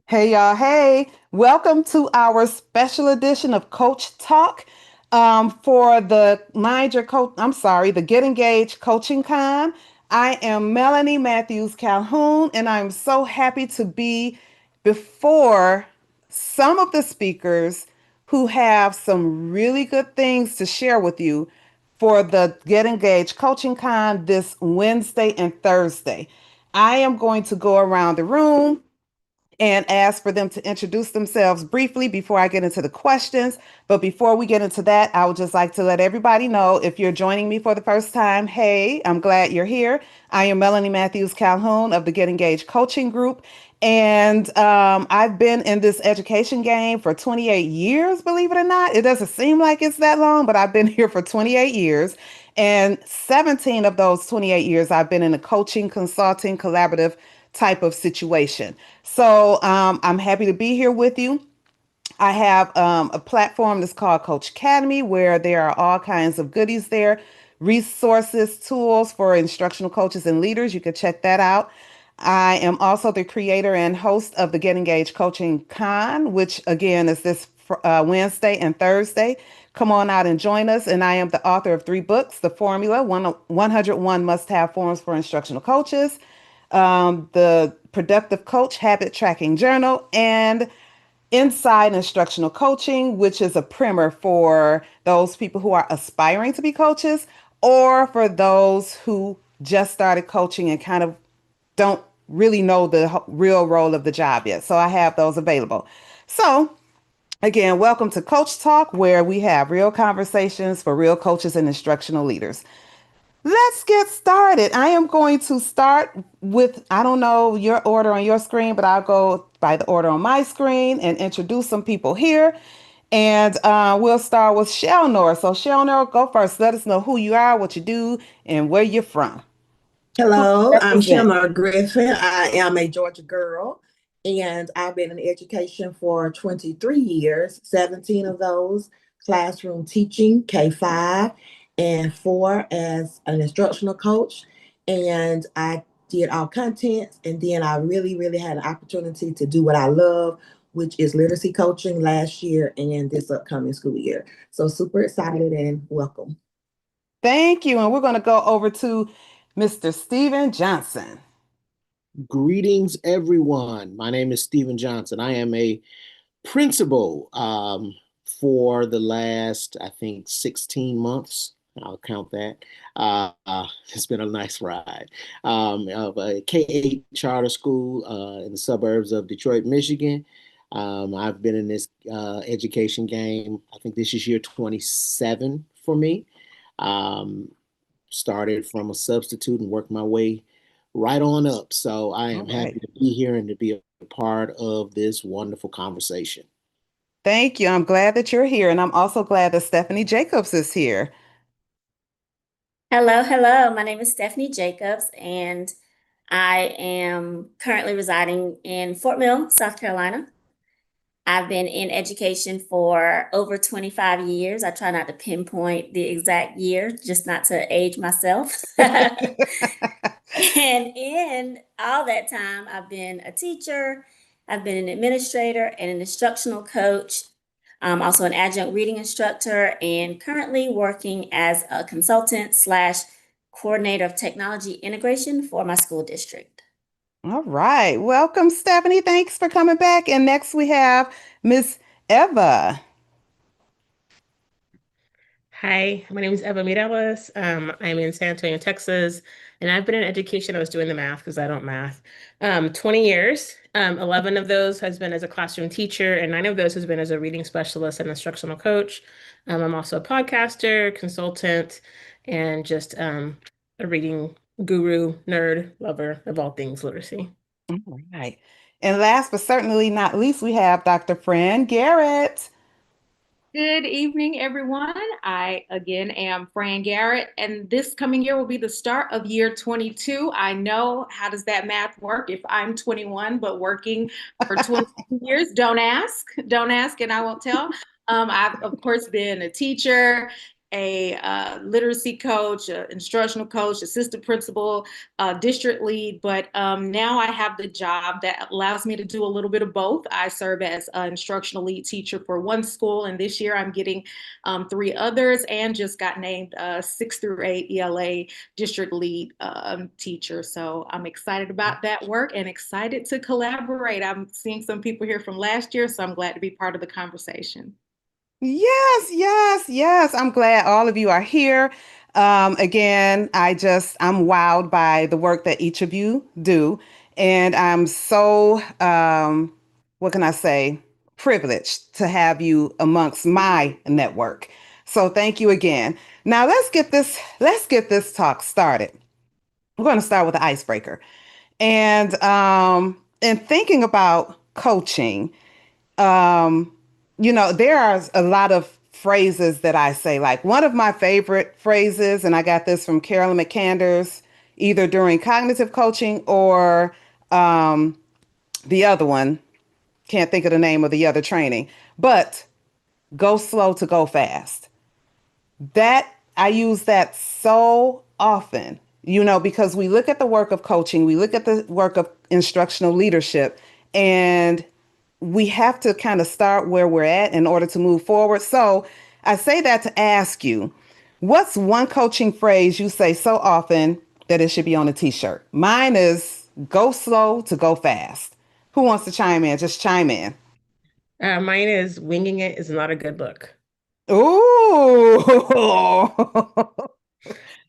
Hey y'all, hey, welcome to our special edition of Coach Talk for the Mind Your Coach, the Get Engaged Coaching Con. I am Melanie Matthews Calhoun, and I'm so happy to be before some of the speakers who have some really good things to share with you for the Get Engaged Coaching Con this Wednesday and Thursday. I am going to go around the room and ask for them to introduce themselves briefly before I get into the questions. But before we get into that, I would just like to let everybody know if you're joining me for the first time, hey, I'm glad you're here. I am Melanie Matthews Calhoun of the Get Engaged Coaching Group. And I've been in this education game for 28 years, believe it or not. It doesn't seem like it's that long, but I've been here for 28 years. And 17 of those 28 years, I've been in a coaching, consulting, collaborative type of situation. So I'm happy to be here with you. I have a platform that's called Coach Academy where there are all kinds of goodies there, resources, tools for instructional coaches and leaders. You can check that out. I am also the creator and host of the Get Engaged Coaching Con, which again is this Wednesday and Thursday. Come on out and join us. And I am the author of three books: The Formula, 101 Must Have Forms for Instructional Coaches, the Productive Coach Habit Tracking Journal, and Inside Instructional Coaching, which is a primer for those people who are aspiring to be coaches or for those who just started coaching and kind of don't really know the real role of the job yet. So I have those available. So, again, welcome to Coach Talk, where we have real conversations for real coaches and instructional leaders. Let's get started. I am going to start with, I don't know your order on your screen, but I'll go by the order on my screen and introduce some people here. And we'll start with Shelnor. So, Shelnor, go first. Let us know who you are, what you do, and where you're from. Who Hello, you I'm represent. Shelma Griffin. I am a Georgia girl, and I've been in education for 23 years, 17 of those classroom teaching, K-5, and 4 as an instructional coach. And I did all contents, and then I really had an opportunity to do what I love, which is literacy coaching last year and this upcoming school year. So super excited and welcome. Thank you. And we're going to go over to Mr. Steven Johnson. Greetings, everyone. My name is Stephen Johnson. I am a principal for the last, I think, 16 months. I'll count that. It's been a nice ride. Of a K-8 charter school in the suburbs of Detroit, Michigan. I've been in this education game. I think this is year 27 for me. Um, Started from a substitute and worked my way right on up. So I All am right. happy to be here and to be a part of this wonderful conversation. Thank you. I'm glad that you're here. And I'm also glad that Stephanie Jacobs is here. Hello, hello. My name is Stephanie Jacobs, and I am currently residing in Fort Mill, South Carolina. I've been in education for over 25 years. I try not to pinpoint the exact year, just not to age myself. And in all that time, I've been a teacher, I've been an administrator and an instructional coach. I'm also an adjunct reading instructor and currently working as a consultant slash coordinator of technology integration for my school district. All right. Welcome, Stephanie. Thanks for coming back. And next we have Miss Eva. Hi, my name is Eva Mireles. I'm in San Antonio, Texas, and I've been in education. I was doing the math because I don't math. 20 years. 11 of those has been as a classroom teacher, and 9 of those has been as a reading specialist and instructional coach. I'm also a podcaster, consultant, and just a reading guru, nerd, lover of all things literacy. All right. And last but certainly not least, we have Dr. Fran Garrett. Good evening, everyone. I again am Fran Garrett, and this coming year will be the start of year 22. I know, how does that math work? If I'm 21 but working for 22 years, don't ask, and I won't tell. I've of course been a teacher a literacy coach, instructional coach, assistant principal, district lead, but now I have the job that allows me to do a little bit of both. I serve as an instructional lead teacher for one school, and this year I'm getting three others, and just got named 6 through 8 ELA district lead teacher. So I'm excited about that work and excited to collaborate. I'm seeing some people here from last year, so I'm glad to be part of the conversation. Yes, yes, yes. I'm glad all of you are here. Again, I'm wowed by the work that each of you do. And I'm so, what can I say, privileged to have you amongst my network. So thank you again. Now let's get this talk started. We're going to start with the icebreaker. And in thinking about coaching, um, there are a lot of phrases that I say. Like one of my favorite phrases, and I got this from Carolyn McCanders, either during cognitive coaching or the other one, can't think of the name of the other training, but go slow to go fast. That I use that so often, because we look at the work of coaching, we look at the work of instructional leadership, and we have to kind of start where we're at in order to move forward. So I say that to ask you, what's one coaching phrase you say so often that it should be on a t-shirt? Mine is go slow to go fast. Who wants to chime in? Just chime in. Mine is winging it is not a good look. Ooh.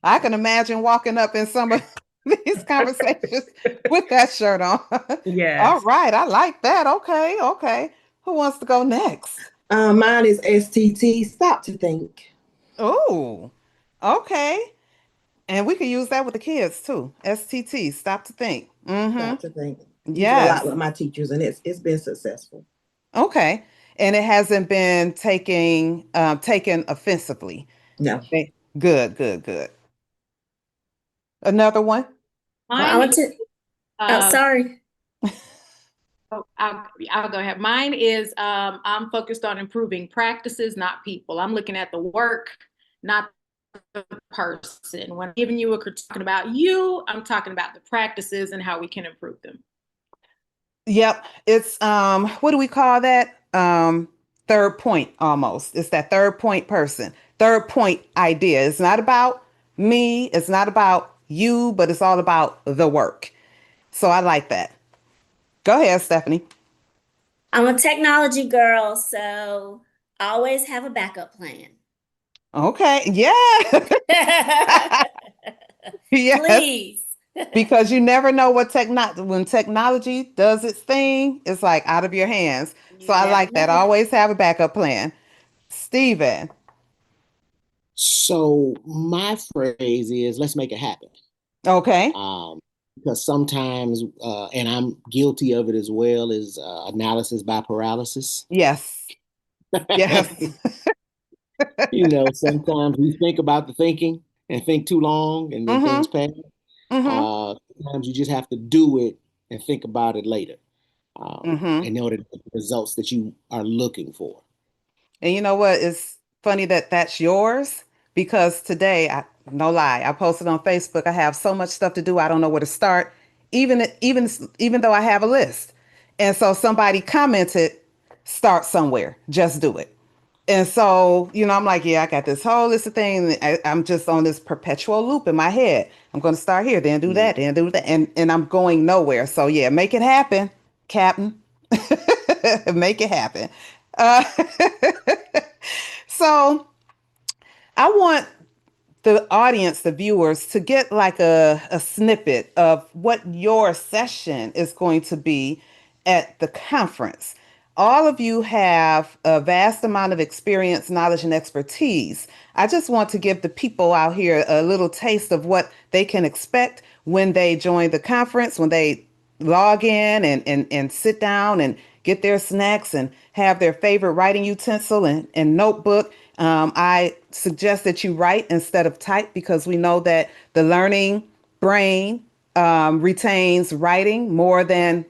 I can imagine walking up in some of these conversations with that shirt on. All Yes. right, I like that. Okay, okay. Who wants to go next? Mine is STT, stop to think. Oh, okay. And we could use that with the kids too. STT, stop to think. Stop to think. Use it a lot Yes. with my teachers, and it's been successful. Okay. And it hasn't been taken offensively. No. Okay. Good, good, good. Another one? Well, I Mine want is, to, oh, sorry. oh, I'll go ahead. Mine is I'm focused on improving practices, not people. I'm looking at the work, not the person. When I'm giving you talking about you, I'm talking about the practices and how we can improve them. Yep. It's what do we call that? Third point almost. It's that third point person. Third point idea. It's not about me, it's not about you, but it's all about the work. So I like that. Go ahead, Stephanie. I'm a technology girl, so always have a backup plan. Okay. Yeah. Yes. Please. Because you never know when technology does its thing, it's like out of your hands. So You I never like that. know. Always have a backup plan. Steven. So my phrase is let's make it happen. Okay. Because sometimes, and I'm guilty of it as well, is analysis by paralysis. Yes. Yes. Sometimes we think about the thinking and think too long and then things Mm-hmm. pass. Mm-hmm. Sometimes you just have to do it and think about it later Mm-hmm. in order to get the results that you are looking for. And you know what? It's funny that that's yours because today, no lie, I posted on Facebook. I have so much stuff to do. I don't know where to start, even though I have a list. And so somebody commented, "Start somewhere. Just do it." And so, I'm like, yeah, I got this whole list of things. I'm just on this perpetual loop in my head. I'm going to start here, then do Mm. that, then do that, and I'm going nowhere. So yeah, make it happen, Captain. Make it happen. Uh, so I want the audience, the viewers, to get like a snippet of what your session is going to be at the conference. All of you have a vast amount of experience, knowledge, and expertise. I just want to give the people out here a little taste of what they can expect when they join the conference, when they log in and sit down and get their snacks and have their favorite writing utensil and notebook. I suggest that you write instead of type because we know that the learning brain retains writing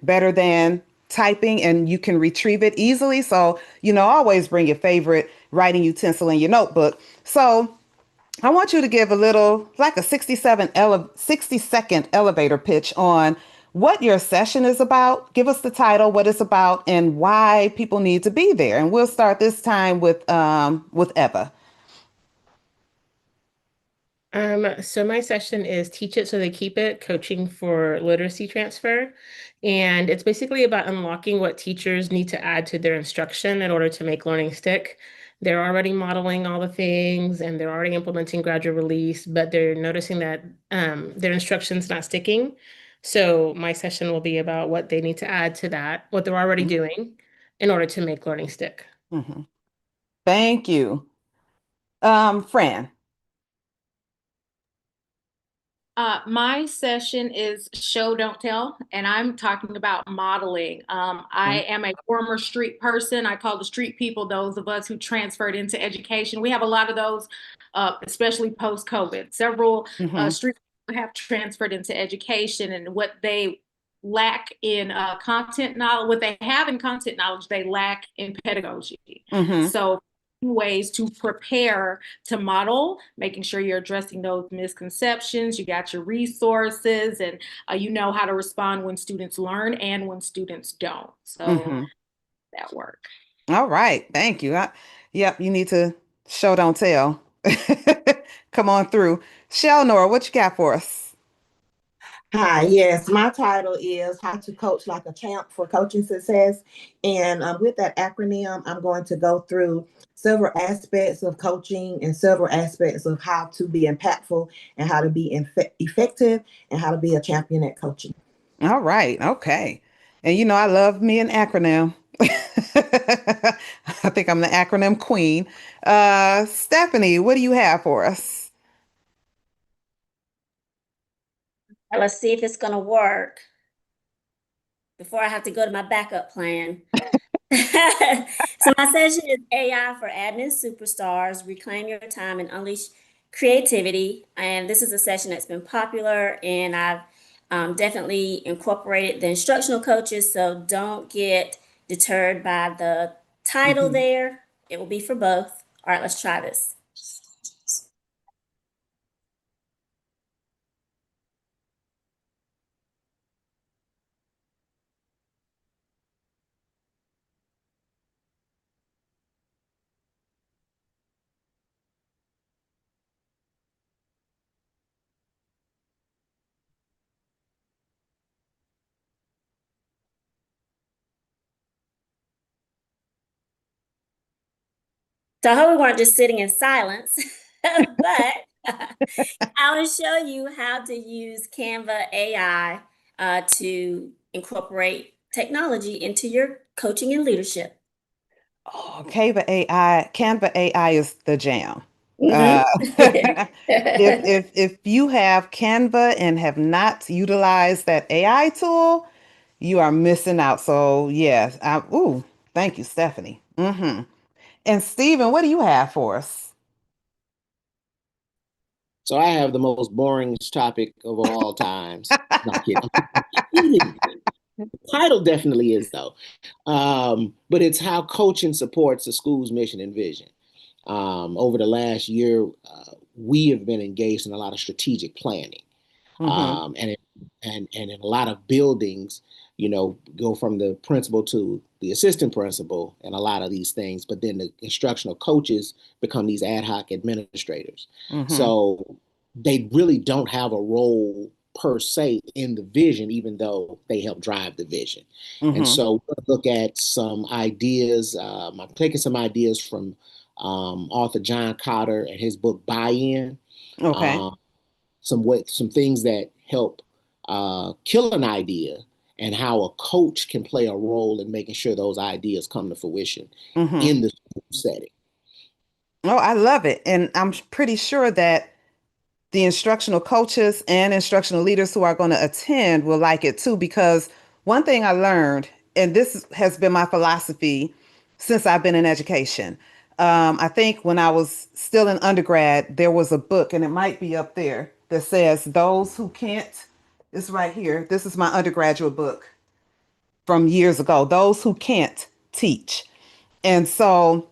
better than typing, and you can retrieve it easily. So, always bring your favorite writing utensil in your notebook. So I want you to give a little, like a 60-second elevator pitch on what your session is about. Give us the title, what it's about, and why people need to be there. And we'll start this time with Eva. So my session is Teach It So They Keep It, Coaching for Literacy Transfer. And it's basically about unlocking what teachers need to add to their instruction in order to make learning stick. They're already modeling all the things and they're already implementing gradual release, but they're noticing that their instruction's not sticking. So my session will be about what they need to add to that, what they're already doing in order to make learning stick. Mm-hmm. Thank you. Fran. My session is show, don't tell, and I'm talking about modeling. I Mm-hmm. am a former street person. I call the street people those of us who transferred into education. We have a lot of those, especially post-COVID. Several Mm-hmm. street people have transferred into education, and what they lack in content knowledge, what they have in content knowledge, they lack in pedagogy. Mm-hmm. So ways to prepare to model, making sure you're addressing those misconceptions, you got your resources, and you know how to respond when students learn and when students don't. So Mm-hmm. that work. All right. Thank you. Yep, you need to show, don't tell. Come on through. Shell Nora, what you got for us? Hi, yes, my title is How to Coach Like a Champ for Coaching Success. And with that acronym, I'm going to go through several aspects of coaching and several aspects of how to be impactful and how to be effective and how to be a champion at coaching. All right. Okay. And you know, I love me an acronym. I think I'm the acronym queen. Stephanie, what do you have for us? Let's see if it's going to work before I have to go to my backup plan. So my session is AI for admin superstars, reclaim your time and unleash creativity. And this is a session that's been popular and I've definitely incorporated the instructional coaches. So don't get deterred by the title Mhm. there. It will be for both. All right, let's try this. So I hope we weren't just sitting in silence, but I will show you how to use Canva AI to incorporate technology into your coaching and leadership. Oh, Canva AI is the jam. Uh, Mhm. if you have Canva and have not utilized that AI tool, you are missing out. So yes, thank you, Stephanie. And Stephen, what do you have for us? So I have the most boring topic of all times. No, I'm kidding. I'm kidding. The title definitely is though. But it's how coaching supports the school's mission and vision. Over the last year, we have been engaged in a lot of strategic planning, Mm-hmm. um, and it, and in a lot of buildings, go from the principal to the assistant principal, and a lot of these things. But then the instructional coaches become these ad hoc administrators. Mm-hmm. So they really don't have a role per se in the vision, even though they help drive the vision. And Mm-hmm. so we'll look at some ideas. I'm taking some ideas from author John Cotter and his book Buy-In. Okay. Um, some things that help kill an idea, and how a coach can play a role in making sure those ideas come to fruition Mm-hmm. in the school setting. Oh, I love it. And I'm pretty sure that the instructional coaches and instructional leaders who are going to attend will like it too, because one thing I learned, and this has been my philosophy since I've been in education. I think when I was still in undergrad, there was a book, and it might be up there, that says, Those who can't, it's right here. This is my undergraduate book from years ago. Those who can't teach. And so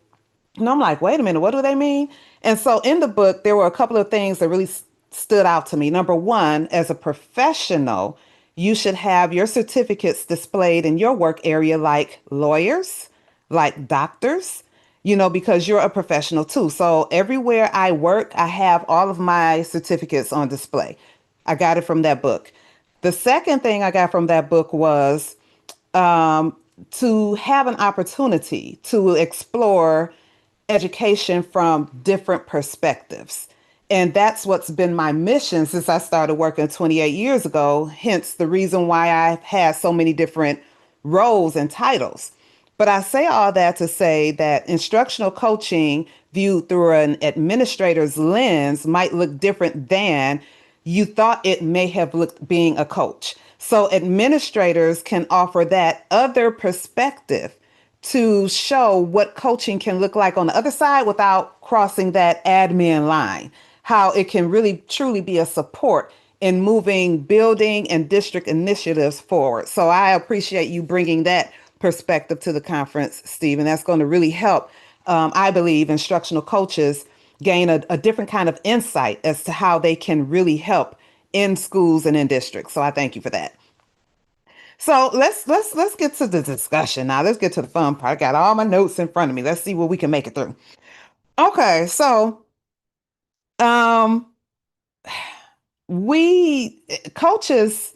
And I'm like, wait a minute, what do they mean? And so in the book, there were a couple of things that really stood out to me. Number one, as a professional, you should have your certificates displayed in your work area like lawyers, like doctors, because you're a professional too. So everywhere I work, I have all of my certificates on display. I got it from that book. The second thing I got from that book was to have an opportunity to explore education from different perspectives. And that's what's been my mission since I started working 28 years ago, hence the reason why I've had so many different roles and titles. But I say all that to say that instructional coaching viewed through an administrator's lens might look different than you thought it may have looked being a coach. So administrators can offer that other perspective to show what coaching can look like on the other side without crossing that admin line, how it can really truly be a support in moving building and district initiatives forward. So I appreciate you bringing that perspective to the conference, Stephen. That's going to really help, I believe, instructional coaches gain a different kind of insight as to how they can really help in schools and in districts. So I thank you for that. So let's get to the discussion now. Let's get to the fun part. I got all my notes in front of me. Let's see what we can make it through. Okay, so um we coaches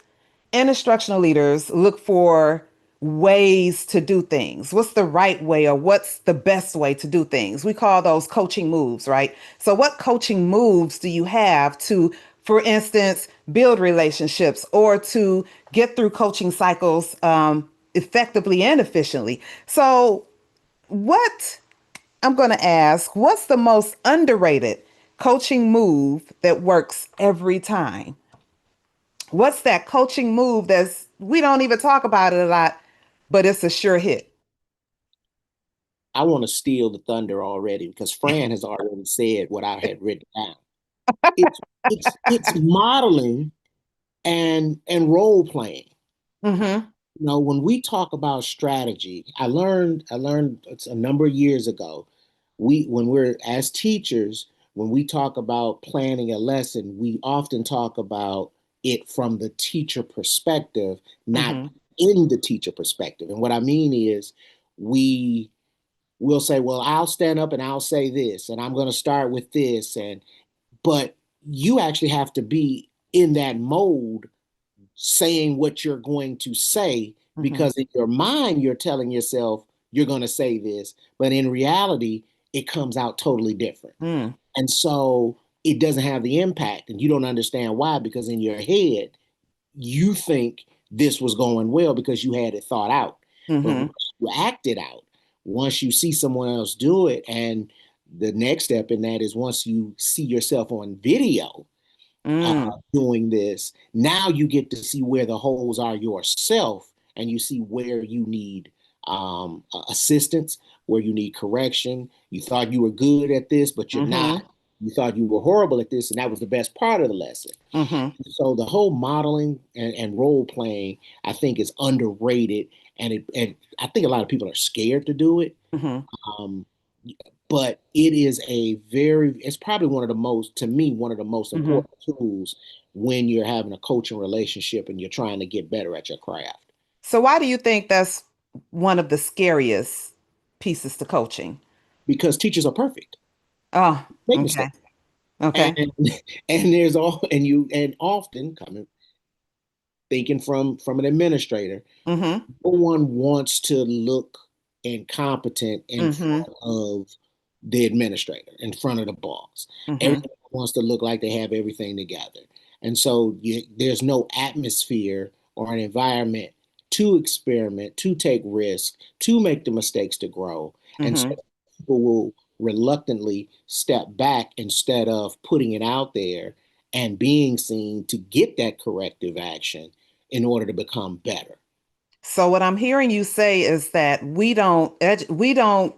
and instructional leaders look for ways to do things. What's the right way or what's the best way to do things? We call those coaching moves, right? So what coaching moves do you have to, for instance, build relationships or to get through coaching cycles effectively and efficiently? So what I'm going to ask, what's the most underrated coaching move that works every time? What's that coaching move that's we don't even talk about it a lot, but it's a sure hit? I want to steal the thunder already because Fran has already said what I had written down. It's it's modeling and role playing. Mm-hmm. When we talk about strategy, I learned it's a number of years ago. When we're as teachers, when we talk about planning a lesson, we often talk about it from the teacher perspective, not Mm-hmm. in the teacher perspective. And what I mean is we will say, well, I'll stand up and I'll say this, and I'm going to start with this, but you actually have to be in that mode saying what you're going to say Mm-hmm. because in your mind you're telling yourself you're going to say this, but in reality it comes out totally different. Mm. And so it doesn't have the impact and you don't understand why because in your head you think this was going well because you had it thought out. But Mm-hmm. once you act it out, once you see someone else do it, and the next step in that is once you see yourself on video Mm. doing this, now you get to see where the holes are yourself and you see where you need assistance, where you need correction. You thought you were good at this, but you're not. Mm-hmm. You thought you were horrible at this, and that was the best part of the lesson. Mm-hmm. So the whole modeling and role playing, I think, is underrated, and I think a lot of people are scared to do it. Mm-hmm. Um, but it's probably one of the most, to me, one of the most Mm-hmm. important tools when you're having a coaching relationship and you're trying to get better at your craft So why do you think that's one of the scariest pieces to coaching? because teachers are perfect, Oh, make okay. mistakes, and Okay. and there's all and you and often coming thinking from an administrator, Mm-hmm. no one wants to look incompetent in Mm-hmm. front of the administrator, in front of the boss. Mm-hmm. Everyone wants to look like they have everything together. And so there's no atmosphere or an environment to experiment, to take risks, to make the mistakes to grow. And so Mm-hmm. people will reluctantly step back instead of putting it out there and being seen to get that corrective action in order to become better. So what I'm hearing you say is that we don't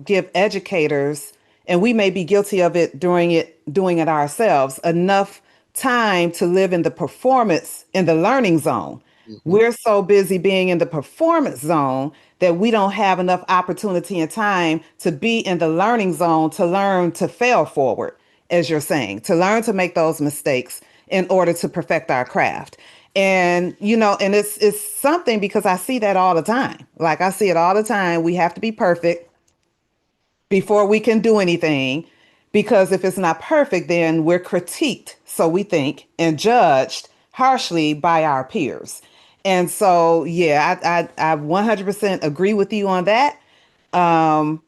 give educators, and we may be guilty of it doing it ourselves, enough time to live in the performance in the learning zone. Mhm. We're so busy being in the performance zone that we don't have enough opportunity and time to be in the learning zone to learn to fail forward, as you're saying, to learn to make those mistakes in order to perfect our craft. And and it's something because I see that all the time. Like I see it all the time. We have to be perfect before we can do anything. Because if it's not perfect, then we're critiqued, so we think, and judged harshly by our peers. And so, yeah, I 100% agree with you on that. Um,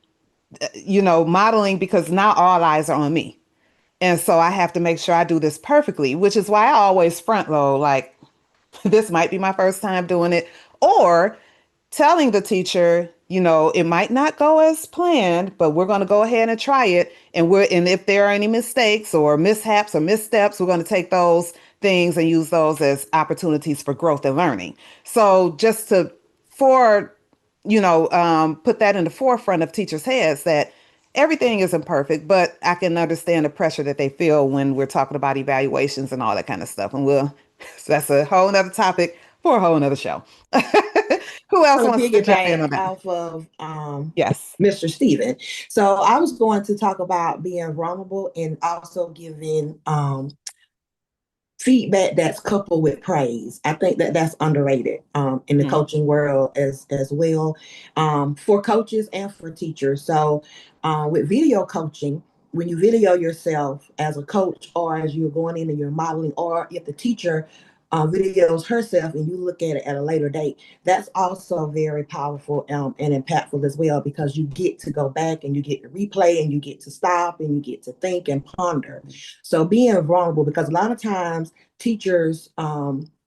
Modeling because now all eyes are on me. And so I have to make sure I do this perfectly, which is why I always front load like, this might be my first time doing it, or telling the teacher, it might not go as planned, but we're going to go ahead and try it. And if there are any mistakes or mishaps or missteps, we're going to take those things and use those as opportunities for growth and learning. So just to for put that in the forefront of teachers' heads that everything isn't perfect, but I can understand the pressure that they feel when we're talking about evaluations and all that kind of stuff. And so that's a whole nother topic for a whole nother show. Who else Want to wants to jump in piggyback on that? off of Yes. Mr. Steven. So I was going to talk about being vulnerable and also giving feedback that's coupled with praise. I think that that's underrated in the Mm-hmm. coaching world as well, for coaches and for teachers. So with video coaching, when you video yourself as a coach or as you're going in and you're modeling, or if the teacher videos herself and you look at it at a later date, that's also very powerful and impactful as well, because you get to go back and you get to replay and you get to stop and you get to think and ponder. So being vulnerable, because a lot of times teachers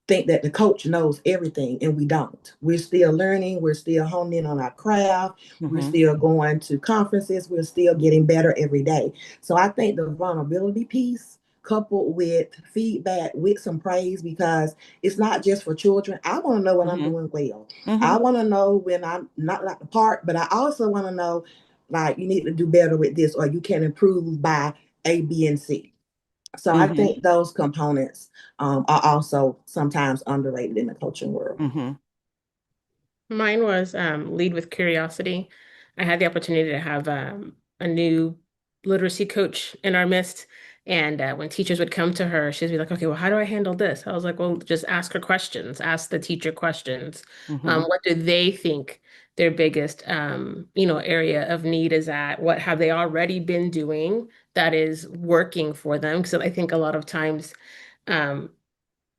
think that the coach knows everything, and we don't. We're still learning, we're still honing in on our craft, we're Mm-hmm. still going to conferences, we're still getting better every day. So I think the vulnerability piece coupled with feedback with some praise, because it's not just for children. I want to know when I'm Mm-hmm. doing well. Mm-hmm. I want to know when I'm not like the part, but I also want to know, like, you need to do better with this, or you can improve by A, B, and C. So I Mm-hmm. think those components are also sometimes underrated in the coaching world. Mm-hmm. Mine was lead with curiosity. I had the opportunity to have a new literacy coach in our midst. And when teachers would come to her, she'd be like, okay, well, how do I handle this? I was like, well, just ask her questions, ask the teacher questions. Mm-hmm. What do they think their biggest, area of need is at? What have they already been doing that is working for them? Because um,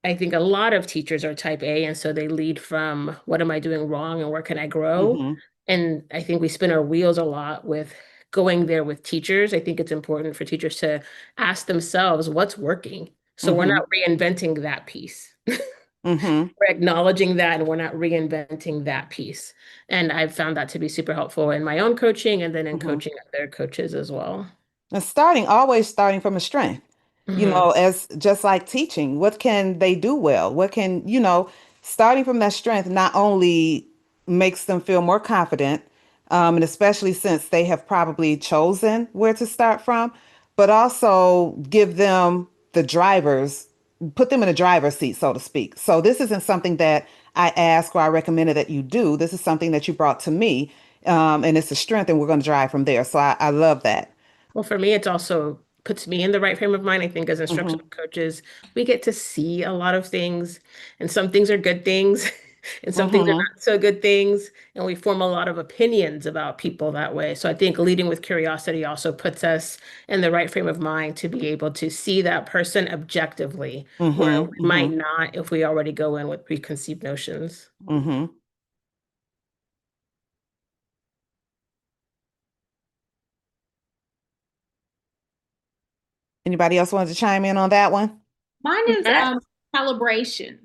I think a lot of teachers are type A, and so they lead from what am I doing wrong and where can I grow? Mm-hmm. And I think we spin our wheels a lot with going there with teachers. I think it's important for teachers to ask themselves what's working. So we're Mm-hmm. not reinventing that piece. Mm-hmm. We're acknowledging that and we're not reinventing that piece. And I've found that to be super helpful in my own coaching and then in Mm-hmm. coaching other coaches as well. And always starting from a strength, Hmm. as just like teaching, what can they do well? Starting from that strength not only makes them feel more confident, and especially since they have probably chosen where to start from, but also give them put them in a driver's seat, so to speak. So this isn't something that I ask or I recommended that you do. This is something that you brought to me, and it's a strength, and we're going to drive from there. So I love that. Well, for me, it's also puts me in the right frame of mind. I think as Hmm. instructional coaches, we get to see a lot of things, and some things are good things, and some things are Hmm. not so good things, and we form a lot of opinions about people that way. So I think leading with curiosity also puts us in the right frame of mind to be able to see that person objectively, where Hmm. we might Hmm. not if we already go in with preconceived notions. Hmm. Anybody else wanted to chime in on that one? Mine is Matt? calibration.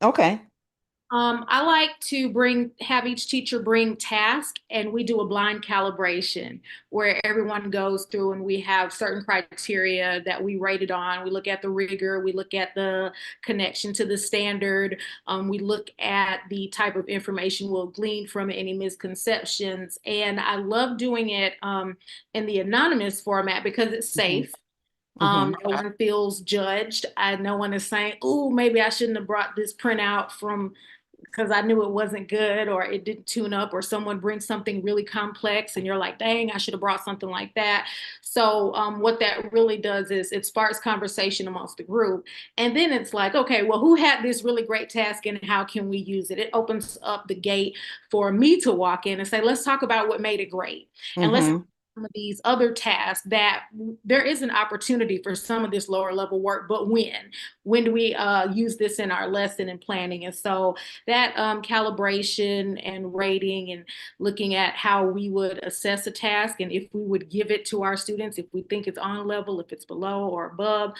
Okay. I like to have each teacher bring task, and we do a blind calibration where everyone goes through and we have certain criteria that we rated on. We look at the rigor, we look at the connection to the standard, we look at the type of information we'll glean from it, any misconceptions. And I love doing it in the anonymous format because it's Hmm. safe. Mm-hmm. No one feels judged. No one is saying, "Oh, maybe I shouldn't have brought this printout from because I knew it wasn't good or it didn't tune up," or someone brings something really complex and you're like, dang, I should have brought something like that. So what that really does is it sparks conversation amongst the group. And then it's like, okay, well, who had this really great task and how can we use it? It opens up the gate for me to walk in and say, let's talk about what made it great. And let's Mm-hmm. some of these other tasks that there is an opportunity for some of this lower level work, but when do we use this in our lesson and planning? And so that calibration and rating and looking at how we would assess a task and if we would give it to our students, if we think it's on level, if it's below or above,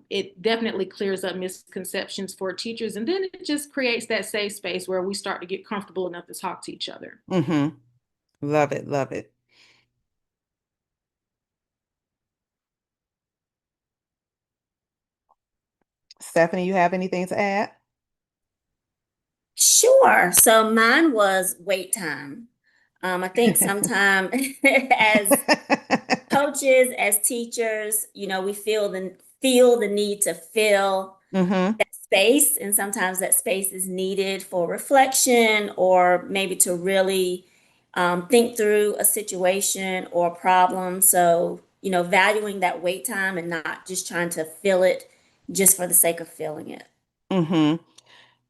it definitely clears up misconceptions for teachers. And then it just creates that safe space where we start to get comfortable enough to talk to each other. Mm-hmm. Love it, love it. Stephanie, you have anything to add? Sure. So mine was wait time. I think sometimes as coaches, as teachers, we feel the need to fill Mm-hmm. that space, and sometimes that space is needed for reflection or maybe to really think through a situation or problem. So, valuing that wait time and not just trying to fill it just for the sake of filling it. Mm-hmm.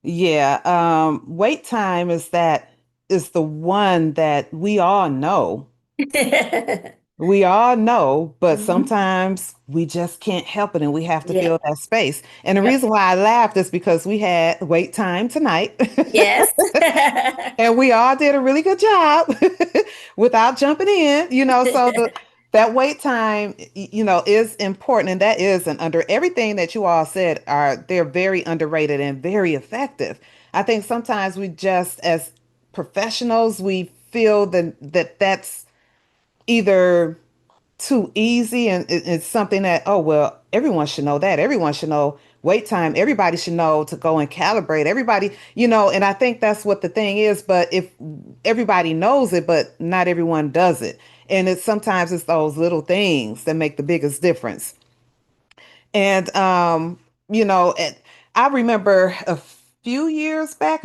Yeah. Wait time is the one that we all know. We all know, but Mhm. sometimes we just can't help it and we have to fill Yep. that space. And the Yep. reason why I laughed is because we had wait time tonight. Yes. And we all did a really good job without jumping in, so that wait time, is important. And that is, and under everything that you all said, they're very underrated and very effective. I think sometimes we just, as professionals, we feel that's either too easy and it's something that, oh well, everyone should know that, everyone should know wait time, everybody should know to go and calibrate, everybody, and I think that's what the thing is. But if everybody knows it but not everyone does it, and it's those little things that make the biggest difference. And I remember a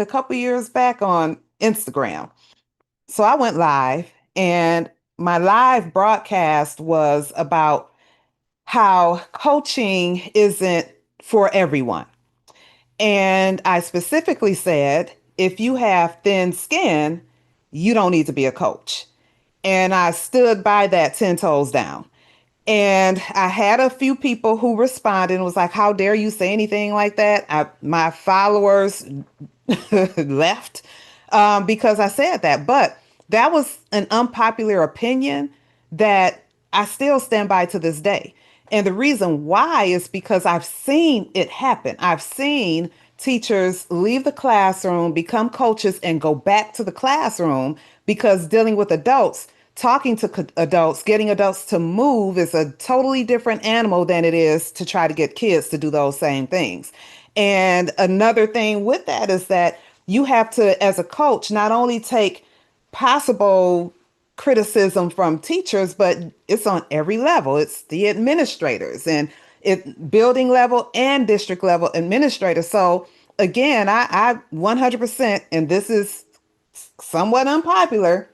couple years back on Instagram, so I went live, and my live broadcast was about how coaching isn't for everyone. And I specifically said, if you have thin skin, you don't need to be a coach. And I stood by that 10 toes down. And I had a few people who responded and was like, how dare you say anything like that? My followers left because I said that. But that was an unpopular opinion that I still stand by to this day. And the reason why is because I've seen it happen. I've seen teachers leave the classroom, become coaches, and go back to the classroom because dealing with adults, talking to adults, getting adults to move is a totally different animal than it is to try to get kids to do those same things. And another thing with that is that you have to, as a coach, not only take possible criticism from teachers, but it's on every level. It's the administrators and building level and district level administrators. So again, I 100%, and this is somewhat unpopular,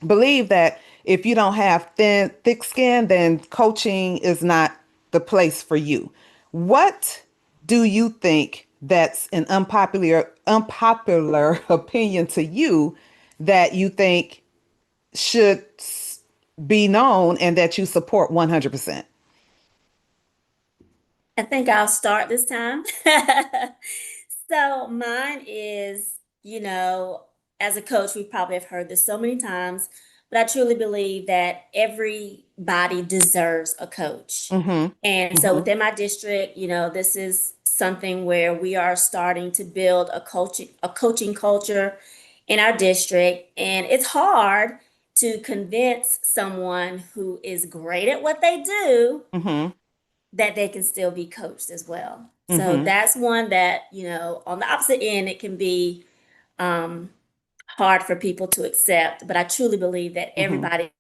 believe that if you don't have thick skin, then coaching is not the place for you. What do you think that's an unpopular opinion to you that you think should be known and that you support 100%? I think I'll start this time. So mine is, as a coach, we probably have heard this so many times, but I truly believe that everybody deserves a coach. Mm-hmm. And so Mm-hmm. within my district, this is something where we are starting to build a coaching culture in our district. And it's hard to convince someone who is great at what they do Mm-hmm. that they can still be coached as well. So Mm-hmm. that's one that, on the opposite end, it can be um, hard for people to accept. But I truly believe that Mm-hmm. everybody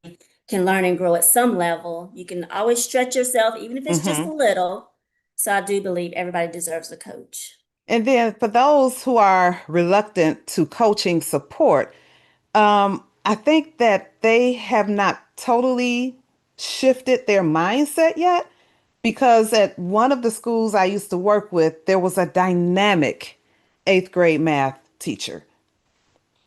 can learn and grow at some level. You can always stretch yourself, even if it's just a Mm-hmm. little. So I do believe everybody deserves a coach. And then for those who are reluctant to coaching support, I think that they have not totally shifted their mindset yet because at one of the schools I used to work with, there was a dynamic eighth grade math teacher.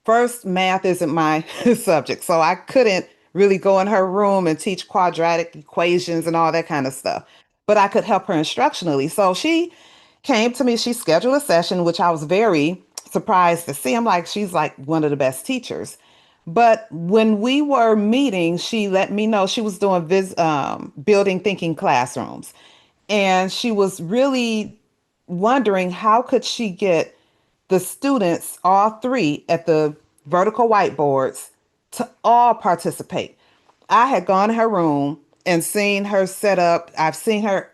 First, math isn't my subject, so I couldn't really go in her room and teach quadratic equations and all that kind of stuff. But I could help her instructionally. So she came to me, she scheduled a session, which I was very surprised to see. I'm like, she's like one of the best teachers. But when we were meeting, she let me know she was doing building thinking classrooms. And she was really wondering how could she get the students, all three at the vertical whiteboards, to all participate. I had gone to her room and seen her set up. I've seen her,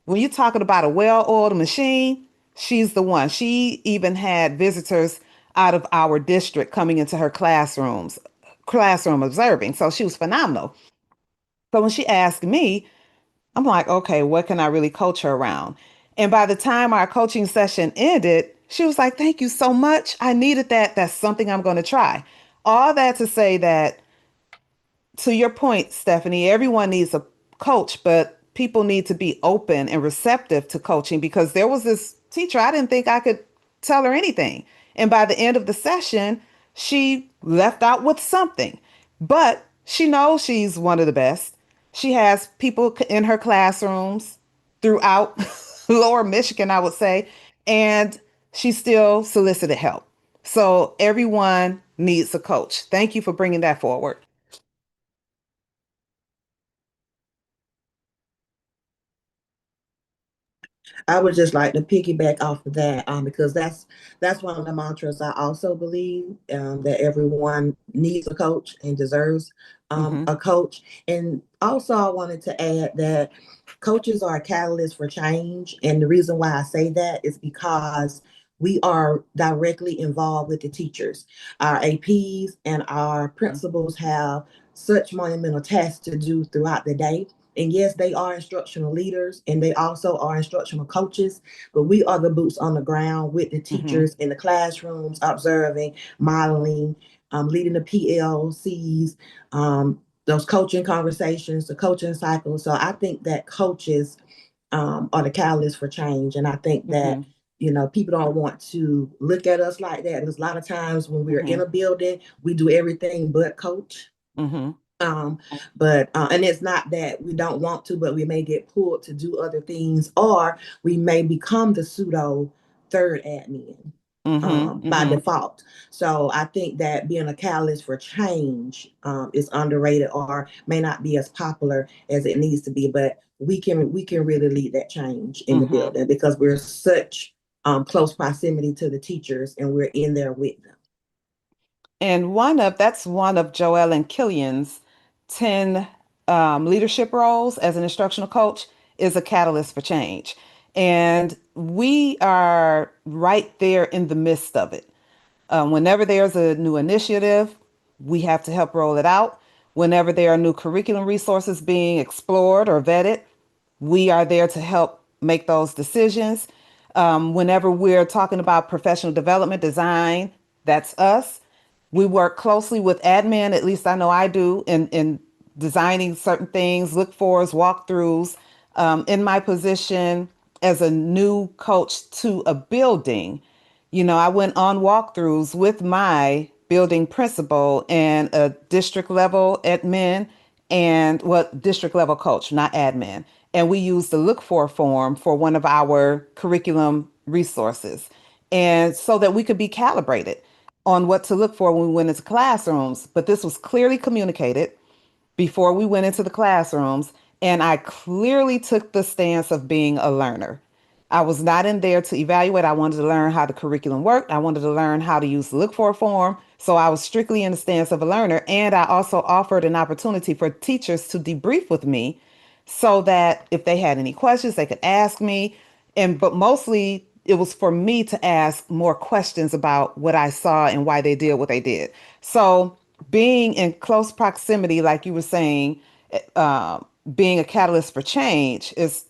when you're talking about a well-oiled machine, she's the one. She even had visitors out of our district coming into her classroom observing. So she was phenomenal. So when she asked me, I'm like, okay, what can I really coach her around? And by the time our coaching session ended, she was like, thank you so much. I needed that. That's something I'm going to try. All that to say that, to your point, Stephanie, everyone needs a coach, but people need to be open and receptive to coaching because there was this teacher, I didn't think I could tell her anything. And by the end of the session, she left out with something, but she knows she's one of the best. She has people in her classrooms throughout lower Michigan, I would say, and she still solicited help. So everyone needs a coach. Thank you for bringing that forward. I would just like to piggyback off of that, because that's one of the mantras I also believe, that everyone needs a coach and deserves Mm-hmm. a coach. And also, I wanted to add that coaches are a catalyst for change. And the reason why I say that is because we are directly involved with the teachers. Our APs and our principals have such monumental tasks to do throughout the day. And yes, they are instructional leaders and they also are instructional coaches, but we are the boots on the ground with the Mm-hmm. teachers in the classrooms, observing, modeling, leading the PLCs, those coaching conversations, the coaching cycles. So I think that coaches are the catalyst for change. And I think that, Mm-hmm. people don't want to look at us like that. There's a lot of times when we're in Mm-hmm. a building, we do everything but coach. Mm-hmm. Um, but and it's not that we don't want to, but we may get pulled to do other things, or we may become the pseudo third admin Mm-hmm. by Mm-hmm. default. So I think that being a catalyst for change is underrated or may not be as popular as it needs to be. But we can really lead that change in the Mm-hmm. building because we're such close proximity to the teachers and we're in there with them. And that's one of Joelle and Killian's 10 leadership roles as an instructional coach is a catalyst for change. And we are right there in the midst of it. Whenever there's a new initiative, we have to help roll it out. Whenever there are new curriculum resources being explored or vetted, we are there to help make those decisions. Whenever we're talking about professional development design, that's us. We work closely with admin, at least I know I do, in designing certain things, look fors, walkthroughs. In my position as a new coach to a building, I went on walkthroughs with my building principal and a district level admin and what district level coach, not admin. And we used the look for form for one of our curriculum resources. And so that we could be calibrated on what to look for when we went into classrooms. But this was clearly communicated before we went into the classrooms, and I clearly took the stance of being a learner. I was not in there to evaluate. I wanted to learn how the curriculum worked. I wanted to learn how to use the look for form. So I was strictly in the stance of a learner. And I also offered an opportunity for teachers to debrief with me so that if they had any questions, they could ask me. But mostly it was for me to ask more questions about what I saw and why they did what they did. So being in close proximity, like you were saying, uh, being a catalyst for change is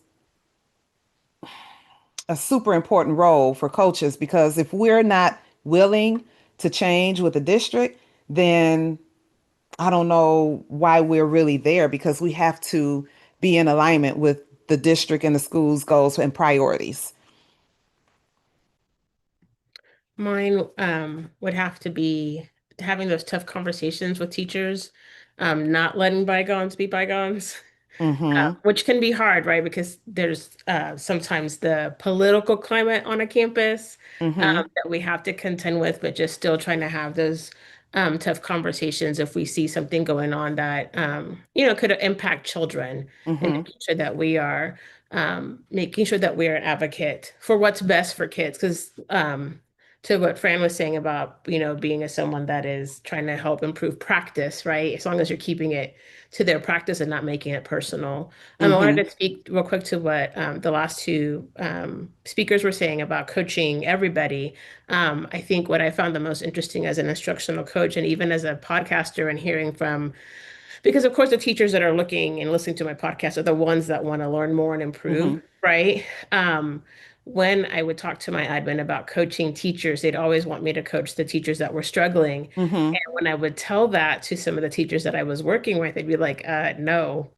a super important role for coaches because if we're not willing to change with the district, then I don't know why we're really there because we have to be in alignment with the district and the school's goals and priorities. Mine would have to be having those tough conversations with teachers, not letting bygones be bygones. Mm-hmm. Which can be hard, right? Because there's sometimes the political climate on a campus Mm-hmm. that we have to contend with, but just still trying to have those tough conversations if we see something going on that could impact children, and Mm-hmm. making sure that we are an advocate for what's best for kids. Because to what Fran was saying about being as someone that is trying to help improve practice, right? As long as you're keeping it to their practice and not making it personal. I wanted Mm-hmm. to speak real quick to what the last two speakers were saying about coaching everybody. I think what I found the most interesting as an instructional coach and even as a podcaster and hearing from, because of course the teachers that are looking and listening to my podcast are the ones that want to learn more and improve, Mm-hmm. right? When I would talk to my admin about coaching teachers, they'd always want me to coach the teachers that were struggling. Mm-hmm. And when I would tell that to some of the teachers that I was working with, they'd be like, no,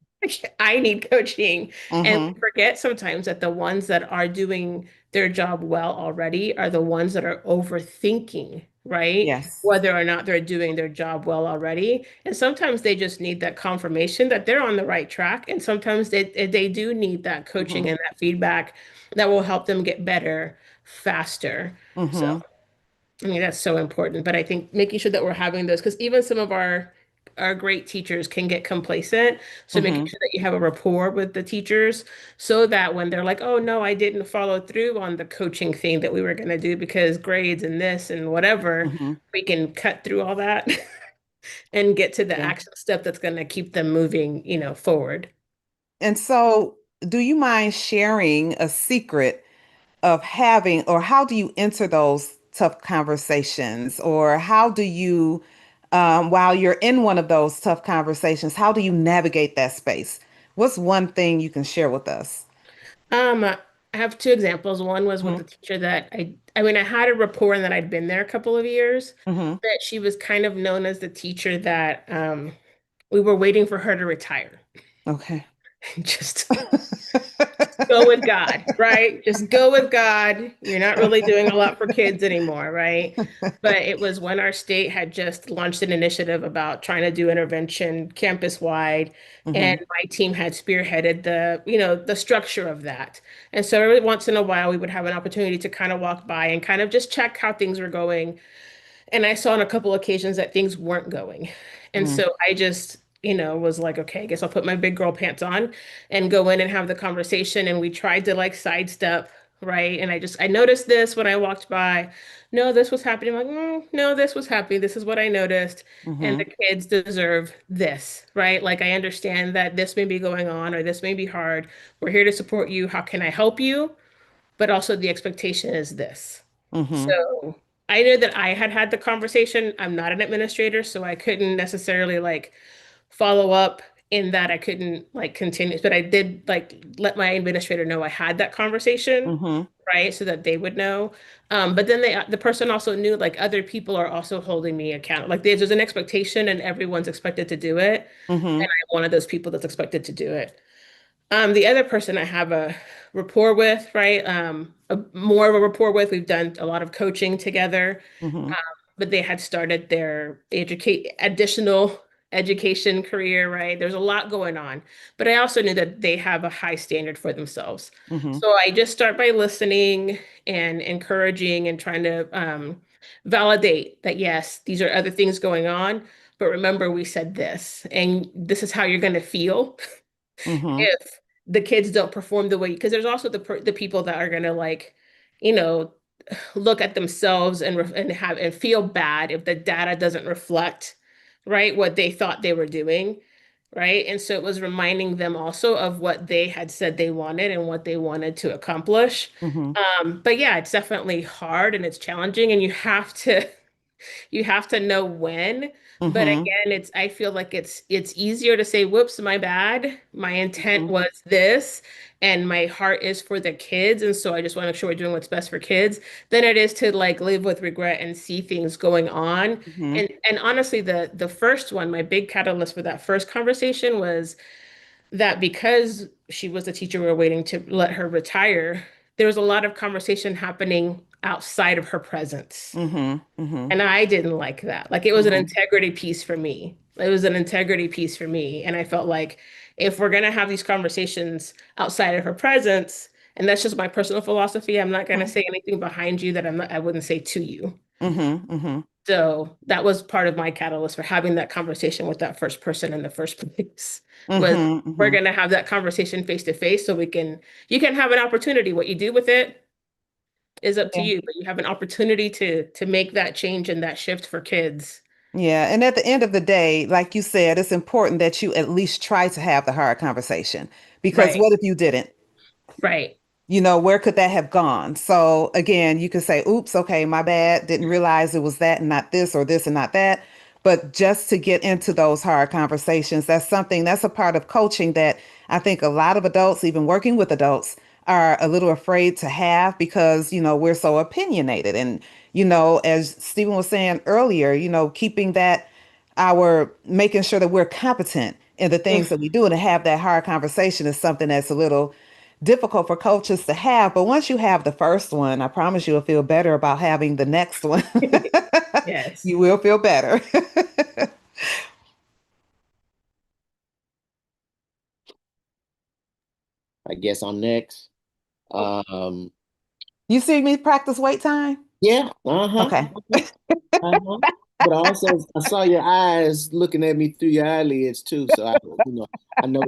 I need coaching. And Mm-hmm. we forget sometimes that the ones that are doing their job well already are the ones that are overthinking, right? Yes. Whether or not they're doing their job well already. And sometimes they just need that confirmation that they're on the right track. And sometimes they do need that Mm-hmm. coaching and that feedback that will help them get better faster. So Mm-hmm. I mean, that's so important. But I think making sure that we're having those, because even some of our great teachers can get complacent. So making Mm-hmm. sure that you have a rapport with the teachers so that when they're like, oh no, I didn't follow through on the coaching thing that we were going to do because grades and this and whatever, Mm-hmm. we can cut through all that and get to the Yeah. action step that's going to keep them moving, forward. And so, do you mind sharing a secret of having, or how do you enter those tough conversations, or how do you, while you're in one of those tough conversations, how do you navigate that space? What's one thing you can share with us? I have two examples. One was with the Mm-hmm. teacher that I mean, I had a rapport and that I'd been there a couple of years, Mm-hmm. that she was kind of known as the teacher that we were waiting for her to retire. Okay. Just go with God, right? Just go with God. You're not really doing a lot for kids anymore, right? But it was when our state had just launched an initiative about trying to do intervention campus wide, and Mm-hmm. my team had spearheaded the structure of that. And so every once in a while, we would have an opportunity to kind of walk by and kind of just check how things were going, and I saw on a couple occasions that things weren't going. And Mm-hmm. so I just, was like, okay, I guess I'll put my big girl pants on and go in and have the conversation. And we tried to like sidestep, right? And I noticed this when I walked by. No, this was happening. I'm like, no, this was happening. This is what I noticed. And the Mm-hmm. kids deserve this, right? Like I understand that this may be going on or this may be hard. We're here to support you. How can I help you? But also the expectation is this. Mm-hmm. So I knew that I had had the conversation. I'm not an administrator, so I couldn't necessarily like follow up in that I couldn't like continue, but I did like let my administrator know I had that conversation, Mm-hmm. right? So that they would know. But then the person also knew like other people are also holding me account. Like there's an expectation and everyone's expected to do it. Mm-hmm. And I'm one of those people that's expected to do it. The other person I have a rapport with, right? More of a rapport with. We've done a lot of coaching together, Mm-hmm. but they had started their educate additional education career, right? There's a lot going on, but I also knew that they have a high standard for themselves. Mm-hmm. So I just start by listening and encouraging and trying to validate that yes, these are other things going on, but remember we said this, and this is how you're going to feel Mm-hmm. if the kids don't perform the way, because there's also the people that are gonna like, you know, look at themselves and have and feel bad if the data doesn't reflect, right, what they thought they were doing, right? And so it was reminding them also of what they had said they wanted and what they wanted to accomplish. Mm-hmm. But yeah, it's definitely hard and it's challenging, and you have to You have to know when. But Mm-hmm. again, I feel like it's easier to say, whoops, my bad. My intent Mm-hmm. was this, and my heart is for the kids. And so I just want to make sure we're doing what's best for kids, than it is to like live with regret and see things going on. Mm-hmm. And honestly, the first one, my big catalyst for that first conversation was that because she was the teacher, we were waiting to let her retire, there was a lot of conversation happening outside of her presence. Mm-hmm. Mm-hmm. And I didn't like that. Like it was an Mm-hmm. integrity piece for me. It was an integrity piece for me. And I felt like if we're going to have these conversations outside of her presence, and that's just my personal philosophy, I'm not going to say anything behind you that I wouldn't say to you. Mm-hmm. Mm-hmm. So that was part of my catalyst for having that conversation with that first person in the first place was Mm-hmm. we're Mm-hmm. going to have that conversation face to face so you can have an opportunity. What you do with it is up to Yeah. you, but you have an opportunity to make that change and that shift for kids. Yeah, and at the end of the day, like you said, it's important that you at least try to have the hard conversation because Right, what if you didn't? right. Where could that have gone? So again, you could say, oops, okay, my bad. Didn't realize it was that and not this or this and not that. But just to get into those hard conversations, that's a part of coaching that I think a lot of adults, even working with adults, are a little afraid to have because, we're so opinionated. And, as Stephen was saying earlier, keeping that our making sure that we're competent in the things that we do and to have that hard conversation is something that's a little difficult for coaches to have. But once you have the first one, I promise you'll feel better about having the next one. Yes. You will feel better. I guess I'm next. Um, You see me practice wait time? yeah, uh-huh, Okay. uh-huh, uh-huh. But also, I saw your eyes looking at me through your eyelids too. So I know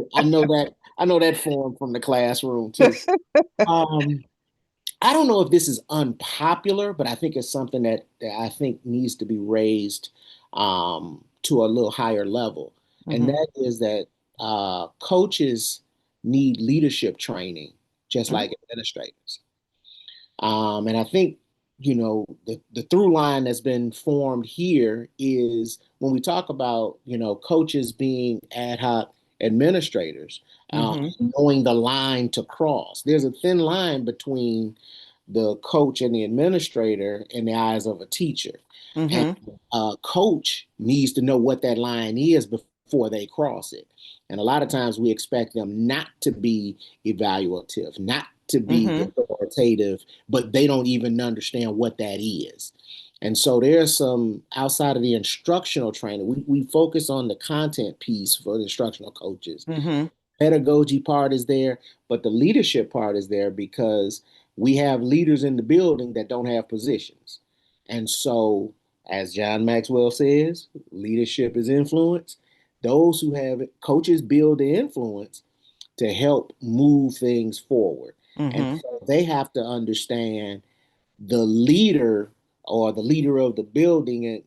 that form from the classroom too. Um, I don't know if this is unpopular, but I think it's something that I think needs to be raised to a little higher level. And Hmm. that is that coaches need leadership training, just like administrators. And I think, the through line that's been formed here is when we talk about, coaches being ad hoc administrators, Hmm. knowing the line to cross. There's a thin line between the coach and the administrator in the eyes of a teacher. And Hmm. a coach needs to know what that line is before they cross it. And a lot of times we expect them not to be evaluative, not to be Hmm. authoritative, but they don't even understand what that is. And so there's some outside of the instructional training, we focus on the content piece for the instructional coaches. Hmm. Pedagogy part is there, but the leadership part is there because we have leaders in the building that don't have positions. And so, as John Maxwell says, leadership is influence. Those who have it, coaches build the influence to help move things forward. And Hmm. so they have to understand the leader or the leader of the building, and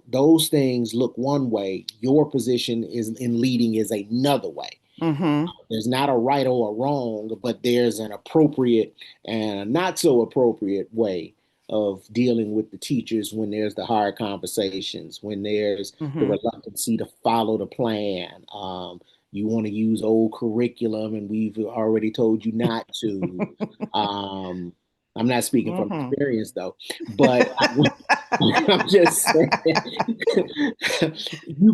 those things look one way, your position is in leading is another way. Hmm. There's not a right or a wrong, but there's an appropriate and a not so appropriate way of dealing with the teachers when there's the hard conversations, when there's the Hmm. reluctancy to follow the plan. You want to use old curriculum, and we've already told you not to. Um, I'm not speaking from Hmm. experience though, but I'm just saying you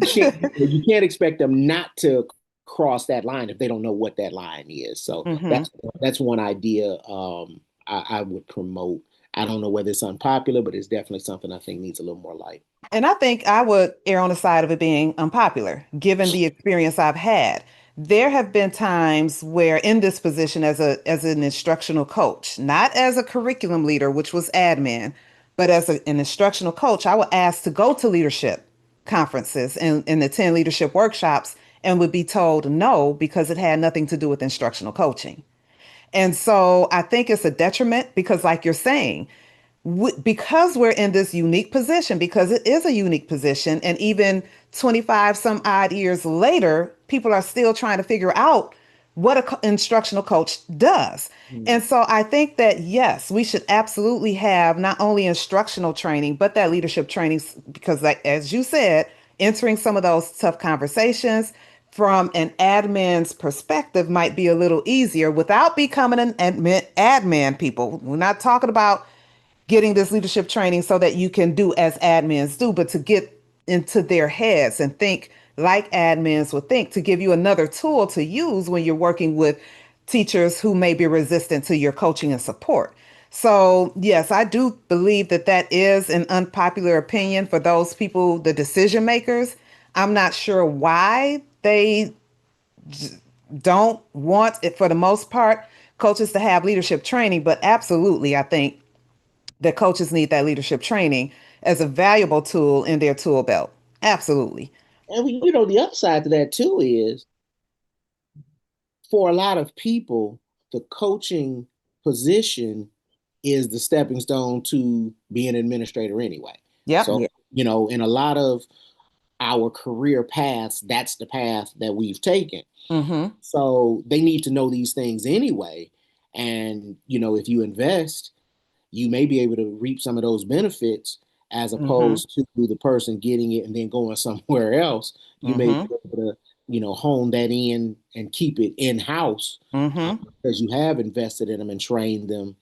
can't expect them not to cross that line if they don't know what that line is. So Hmm. that's one idea I would promote. I don't know whether it's unpopular, but it's definitely something I think needs a little more light. And I think I would err on the side of it being unpopular, given the experience I've had. There have been times where in this position as an instructional coach, not as a curriculum leader, which was admin, but as an instructional coach, I was asked to go to leadership conferences and attend leadership workshops and would be told no because it had nothing to do with instructional coaching. And so I think it's a detriment because, like you're saying, because we're in this unique position, because it is a unique position, and even 25 some odd years later, people are still trying to figure out what an instructional coach does. And so I think that, yes, we should absolutely have not only instructional training, but that leadership training, because, like, as you said, entering some of those tough conversations from an admin's perspective might be a little easier without becoming an admin people. We're not talking about getting this leadership training so that you can do as admins do, but to get into their heads and think like admins would think, to give you another tool to use when you're working with teachers who may be resistant to your coaching and support. So, yes, I do believe that that is an unpopular opinion for those people, the decision makers. I'm not sure why they don't want it, for the most part, coaches to have leadership training, but absolutely, I think that coaches need that leadership training as a valuable tool in their tool belt. Absolutely. And the upside to that too is for a lot of people, the coaching position is the stepping stone to be an administrator anyway. Yep. So, Yeah. in a lot of our career paths, that's the path that we've taken. Mm-hmm. So they need to know these things anyway. And, if you invest, you may be able to reap some of those benefits as Mm-hmm. opposed to the person getting it and then going somewhere else. You may be Mm-hmm. able to, hone that in and keep it in house Mm-hmm. because you have invested in them and trained them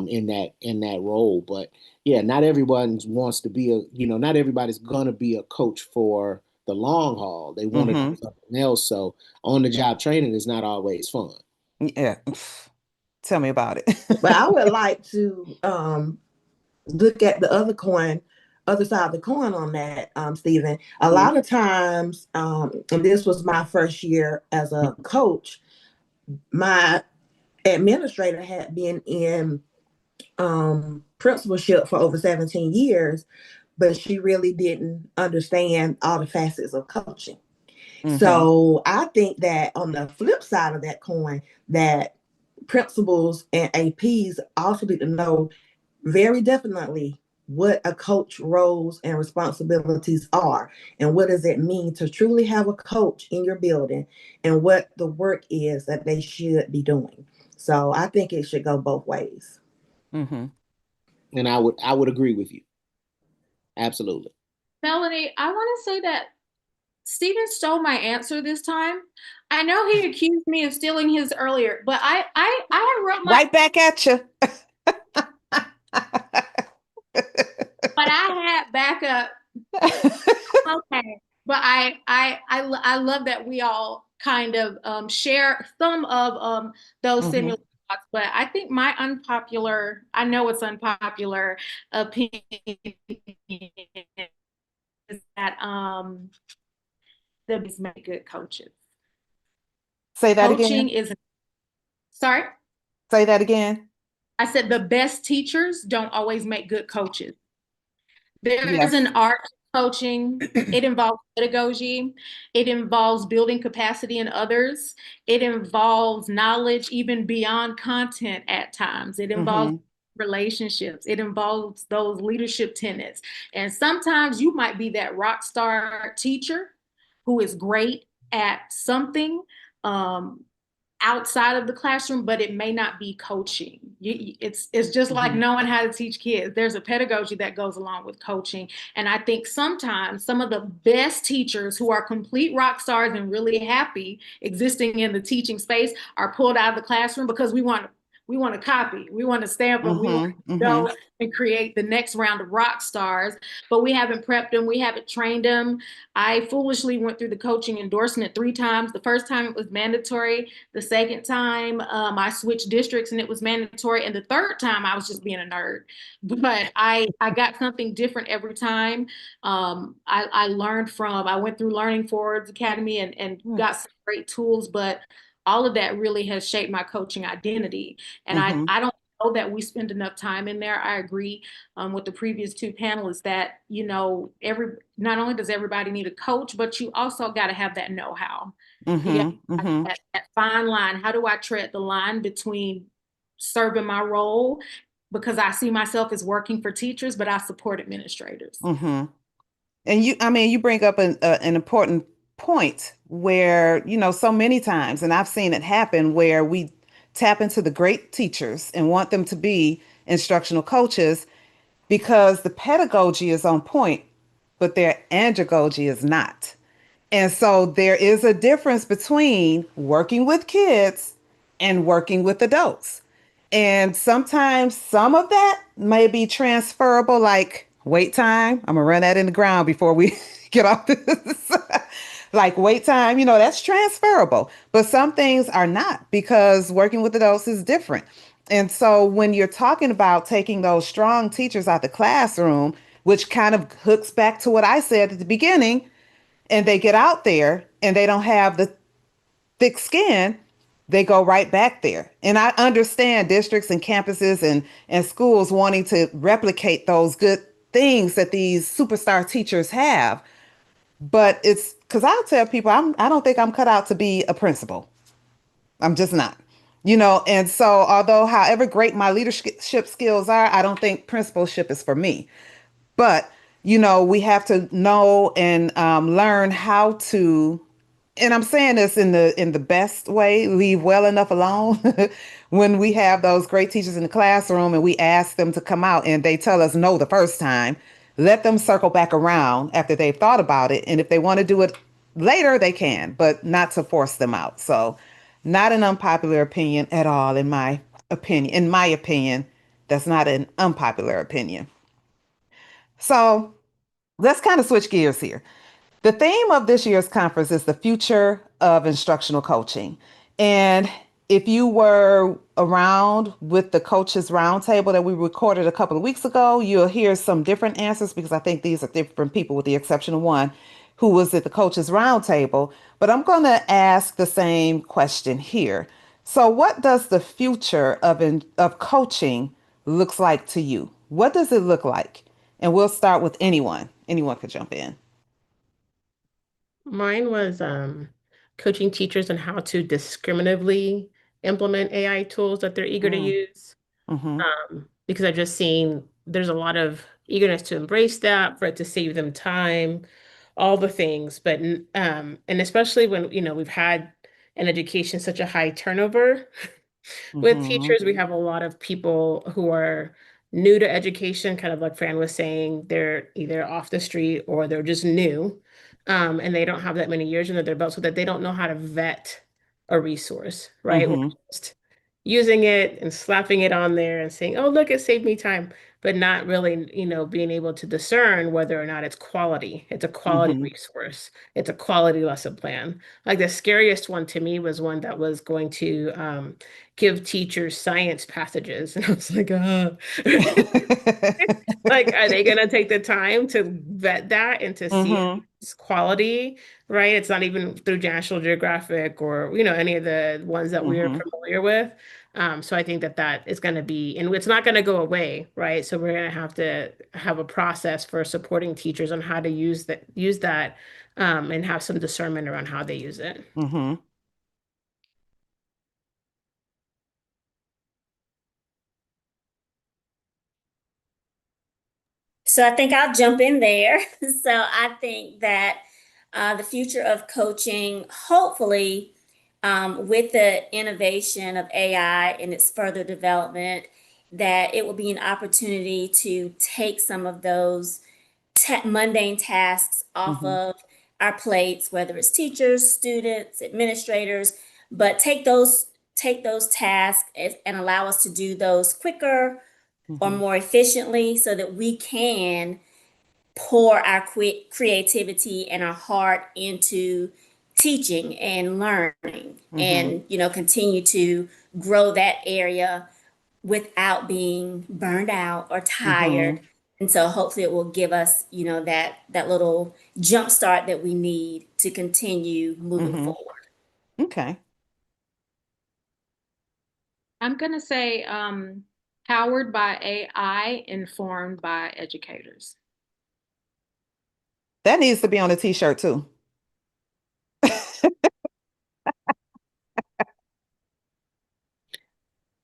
in that role. But yeah, not everyone wants to be not everybody's gonna be a coach for the long haul. They want to do Mm-hmm. something else. So on the job training is not always fun. Yeah. Tell me about But it. I would like to look at the other side of the coin on that, Stephen. A Mhm. lot of times, and this was my first year as a coach, my administrator had been in principalship for over 17 years, but she really didn't understand all the facets of coaching. Mm-hmm. So I think that on the flip side of that coin, that principals and APs also need to know very definitely what a coach roles and responsibilities are, and what does it mean to truly have a coach in your building, and what the work is that they should be doing. So I think it should go both ways. Mm-hmm. And I would agree with you. Absolutely. Melanie, I want to say that Stephen stole my answer this time. I know he accused me of stealing his earlier, but I wrote my, Right back at you. but I had backup. Okay, but I love that we all kind of share some of those Mm-hmm. similar thoughts. But I think my unpopular, I know it's unpopular opinion is that the best make good coaches. Say that Coaching again. is, sorry, Say that again. I said the best teachers don't always make good coaches. There's Yes. an art to coaching. It involves pedagogy. It involves building capacity in others. It involves knowledge even beyond content at times. It involves Mm-hmm. relationships. It involves those leadership tenets. And sometimes you might be that rock star teacher who is great at something. Um, outside of the classroom, but it may not be coaching. It's just like Mm-hmm. knowing how to teach kids. There's a pedagogy that goes along with coaching. And I think sometimes some of the best teachers who are complete rock stars and really happy existing in the teaching space are pulled out of the classroom because we want to copy, we want to stamp them, we want Mm-hmm. to Mm-hmm. go and create the next round of rock stars, but we haven't prepped them, we haven't trained them. I foolishly went through the coaching endorsement 3 times. The first time it was mandatory. The second time I switched districts and it was mandatory. And the third time I was just being a nerd. But I got something different every time. I learned from, I went through Learning Forwards Academy and got some great tools, but all of that really has shaped my coaching identity. And Mm-hmm. I don't know that we spend enough time in there. I agree with the previous two panelists that, not only does everybody need a coach, but you also got to have that know-how. You got Mm-hmm. Mm-hmm. that fine line. How do I tread the line between serving my role because I see myself as working for teachers, but I support administrators. Mm-hmm. And I mean, you bring up an important point where, so many times, and I've seen it happen where we tap into the great teachers and want them to be instructional coaches because the pedagogy is on point, but their andragogy is not. And so there is a difference between working with kids and working with adults. And sometimes some of that may be transferable, like wait time. I'm going to run that in the ground before we get off this. Like wait time, that's transferable. But some things are not because working with adults is different. And so when you're talking about taking those strong teachers out the classroom, which kind of hooks back to what I said at the beginning, and they get out there and they don't have the thick skin, they go right back there. And I understand districts and campuses and schools wanting to replicate those good things that these superstar teachers have. But it's because I'll tell people I don't think I'm cut out to be a principal. I'm just not. And so although however great my leadership skills are, I don't think principalship is for me. But we have to know and learn how to, and I'm saying this in the best way, leave well enough alone. When we have those great teachers in the classroom and we ask them to come out and they tell us no the first time, let them circle back around after they've thought about it. And if they want to do it later, they can, but not to force them out. So, not an unpopular opinion at all, in my opinion. In my opinion, that's not an unpopular opinion. So let's kind of switch gears here. The theme of this year's conference is the future of instructional coaching. And if you were around with the coaches roundtable that we recorded a couple of weeks ago, you'll hear some different answers because I think these are different people with the exception of one who was at the coaches roundtable. But I'm going to ask the same question here. So what does the future of coaching looks like to you? What does it look like? And we'll start with anyone. Anyone could jump in. Mine was coaching teachers on how to discriminatively implement AI tools that they're eager to Mm, use. mm-hmm, Because I've just seen there's a lot of eagerness to embrace that, for it to save them time, all the things. But and especially when, we've had in education such a high turnover. With mm-hmm, teachers, we have a lot of people who are new to education, kind of like Fran was saying, they're either off the street or they're just new, and they don't have that many years under their belt, so that they don't know how to vet a resource, right? We're mm-hmm, just using it and slapping it on there and saying, "Oh, look, it saved me time," but not really, being able to discern whether or not it's quality. It's a quality mm-hmm. resource. It's a quality lesson plan. Like the scariest one to me was one that was going to give teachers science passages. And I was like, like, are they going to take the time to vet that and to see if Mm-hmm, it's quality, right? It's not even through National Geographic or, any of the ones that we're mm-hmm, familiar with. So I think that is going to be, and it's not going to go away, right? So we're going to have a process for supporting teachers on how to use that, and have some discernment around how they use it. mm-hmm. So I think I'll jump in there. So I think that the future of coaching, hopefully, with the innovation of AI and its further development, that it will be an opportunity to take some of those mundane tasks off Mm-hmm. of our plates, whether it's teachers, students, administrators, but take those tasks and allow us to do those quicker or Mm-hmm. more efficiently so that we can pour our creativity and our heart into teaching and learning Mm-hmm. and continue to grow that area without being burned out or Mm-hmm. tired. And so hopefully it will give us that little jump start that we need to continue moving Mm-hmm. forward. Okay. I'm going to say powered by AI, informed by educators. That needs to be on a t-shirt too.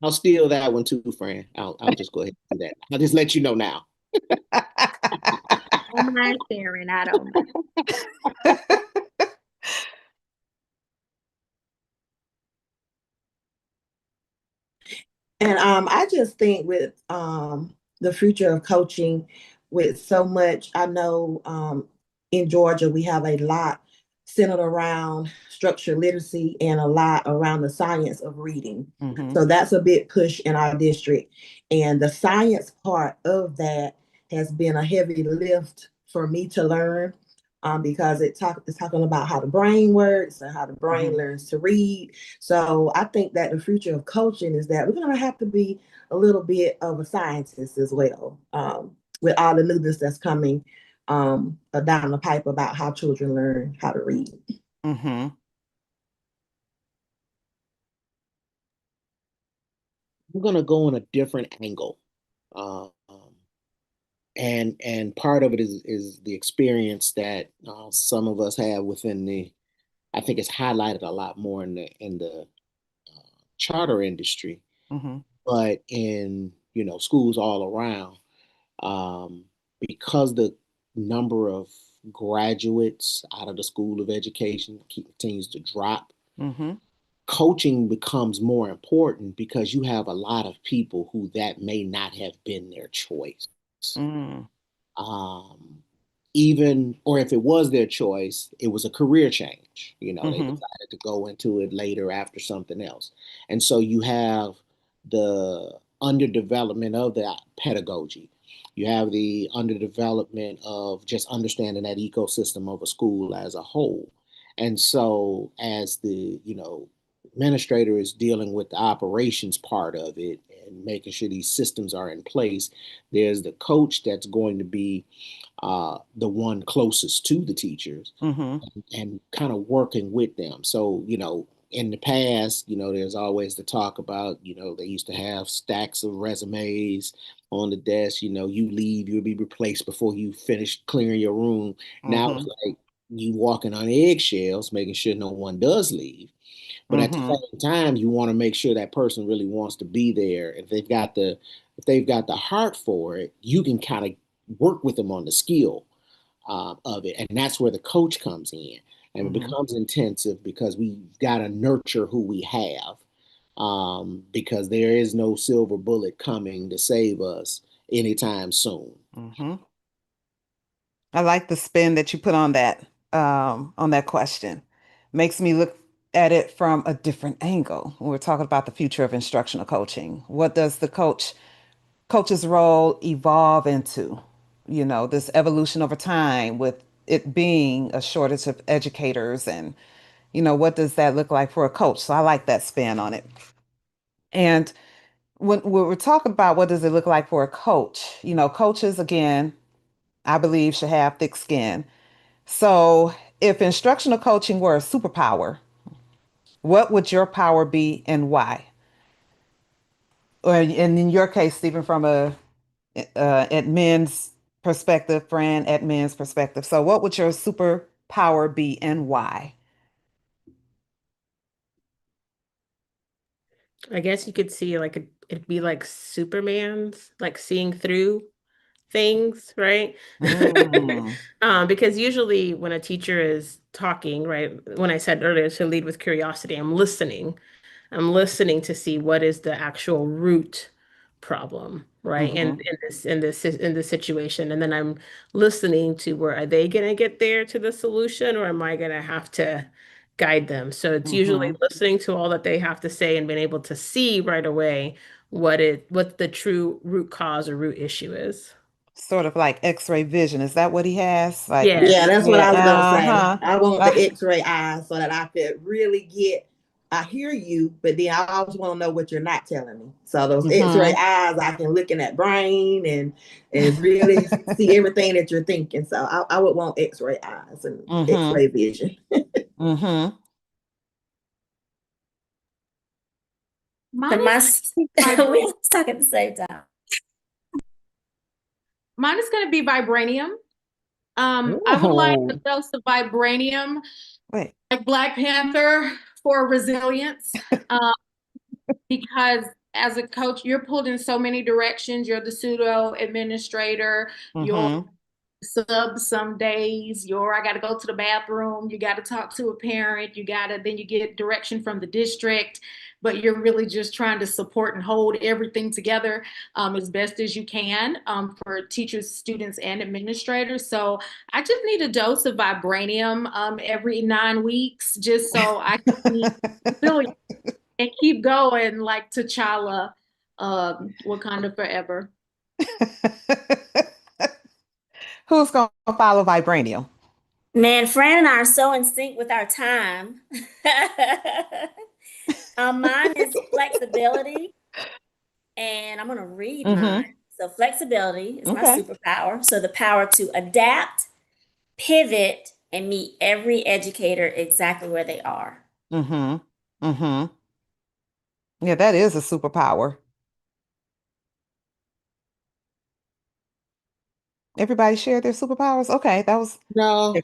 I'll steal that one too, Fran. I'll just go ahead and do that. I'll just let you know now. Don't mind sharing. I don't mind. I just think with the future of coaching, with so much, I know in Georgia we have a lot centered around structured literacy and a lot around the science of reading. Mm-hmm. So that's a big push in our district. And the science part of that has been a heavy lift for me to learn, because it's talking about how the brain works and how the brain Mm-hmm. learns to read. So I think that the future of coaching is that we're going to have to be a little bit of a scientist as well, with all the newness that's coming down the pipe about how children learn how to read. Mm-hmm. I'm going to go on a different angle. Um, and part of it is the experience that some of us have within the. I think it's highlighted a lot more in the charter industry, Mm-hmm. but in schools all around, because the number of graduates out of the school of education continues to drop. Mm-hmm. Coaching becomes more important because you have a lot of people who that may not have been their choice. Mm-hmm. Um, Even, or if it was their choice, it was a career change. They Mm-hmm. decided to go into it later after something else. And so you have the underdevelopment of that pedagogy. You have the underdevelopment of just understanding that ecosystem of a school as a whole. And so as the, administrator is dealing with the operations part of it and making sure these systems are in place, there's the coach that's going to be the one closest to the teachers Mm-hmm. and kind of working with them. So, in the past, there's always the talk about, they used to have stacks of resumes on the desk. You leave, you'll be replaced before you finish clearing your room. Now it's Mm-hmm. like you walking on eggshells, making sure no one does leave. But at the Mm-hmm. same time, you want to make sure that person really wants to be there. If they've got the heart for it, you can kind of work with them on the skill of it, and that's where the coach comes in, and it Mm-hmm. becomes intensive because we've got to nurture who we have, because there is no silver bullet coming to save us anytime soon. Mm-hmm. I like the spin that you put on that question. Makes me look at it from a different angle. When we're talking about the future of instructional coaching. What does the coach's role evolve into? This evolution over time with it being a shortage of educators, and what does that look like for a coach? So I like that spin on it. And when we're talking about what does it look like for a coach, coaches again, I believe should have thick skin. So, if instructional coaching were a superpower, what would your power be and why? Or, and in your case, Stephen, from a admin's perspective, Fran, admin's perspective. So, what would your superpower be and why? I guess you could see like it'd be like Superman's, like seeing through things, right? Mm, Because usually when a teacher is talking, right, when I said earlier to lead with curiosity, I'm listening to see what is the actual root problem, right? And mm-hmm, in this situation. And then I'm listening to where are they gonna get there to the solution, or am I gonna have to guide them? So it's usually mm-hmm. listening to all that they have to say and being able to see right away what the true root cause or root issue is. Sort of like X-ray vision. Is that what he has? Like, Yeah, Yes. that's what yeah, I was gonna say. uh-huh. I want the Uh, X-ray eyes so that I could really get. I hear you, but then I always want to know what you're not telling me. So those X-ray mm-hmm. eyes, I can look in that brain and really see everything that you're thinking. So I would want X-ray eyes and Mm-hmm. X-ray vision. Mm-hmm. Mine And is my, vib- we have to talk at the same time. mine is going to be vibranium. I would like a Oh, dose of vibranium, Wait. like Black Panther, for resilience. Um, because as a coach, you're pulled in so many directions. You're the pseudo administrator. You're Mm-hmm. sub some days. I got to go to the bathroom. You got to talk to a parent. Then you get direction from the district, but you're really just trying to support and hold everything together as best as you can for teachers, students, and administrators. So I just need a dose of vibranium every 9 weeks just so I can be resilient and keep going like T'Challa, Wakanda forever. Who's going to follow vibranium? Man, Fran and I are so in sync with our time. Mine is flexibility, and I'm going to read Mm-hmm. mine. So, flexibility is my Okay. superpower. So, the power to adapt, pivot, and meet every educator exactly where they are. Mm-hmm. Mm-hmm. Yeah, that is a superpower. Everybody share their superpowers. Okay, that was. No,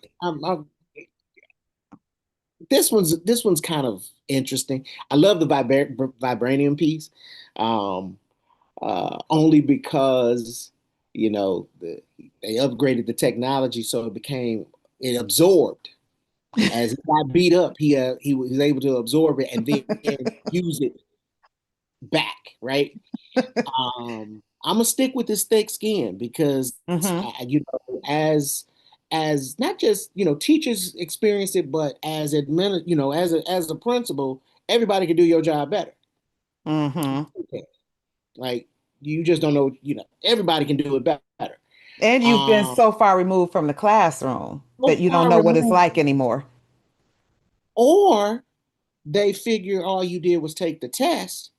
this one's kind of interesting. I love the vibranium piece, um, only because they upgraded the technology, so it absorbed. As he got beat up, he was able to absorb it and then use it back, right? I'm gonna stick with this thick skin because Mm-hmm. as not just teachers experience it, but as a principal, everybody can do your job better. Mm-hmm. Like you just don't know, everybody can do it better. And you've been Um, so far removed from the classroom that so you don't far know what it's removed, like anymore. or they figure all you did was take the test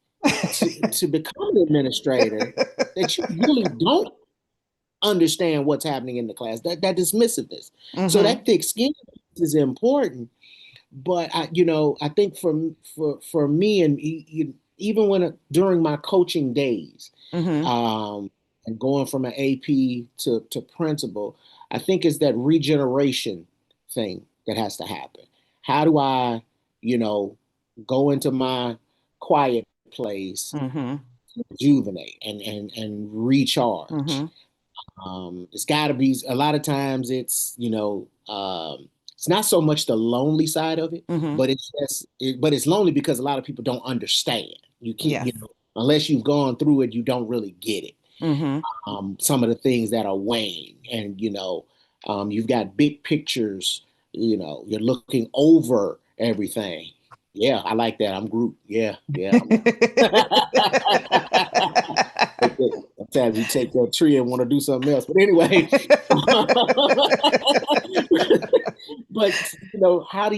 to become an administrator, that you really don't understand what's happening in the class. That dismissiveness. So Mm-hmm. that thick skin is important. But I think for me, and even during my coaching days, Mm-hmm. um, and going from an AP to principal, I think it's that regeneration thing that has to happen. How do I, you know, go into my quiet place, Mm-hmm. rejuvenate and recharge? Mm-hmm. It's got to be a lot of times it's not so much the lonely side of it, Mm-hmm. but but it's lonely because a lot of people don't understand. You can't, Yes. unless you've gone through it, you don't really get it. Mm-hmm. Some of the things that are weighing, and you've got big pictures. You're looking over everything. Yeah, I like that. I'm Groot. Yeah, yeah. Sometimes you take that tree and want to do something else. But anyway, but how do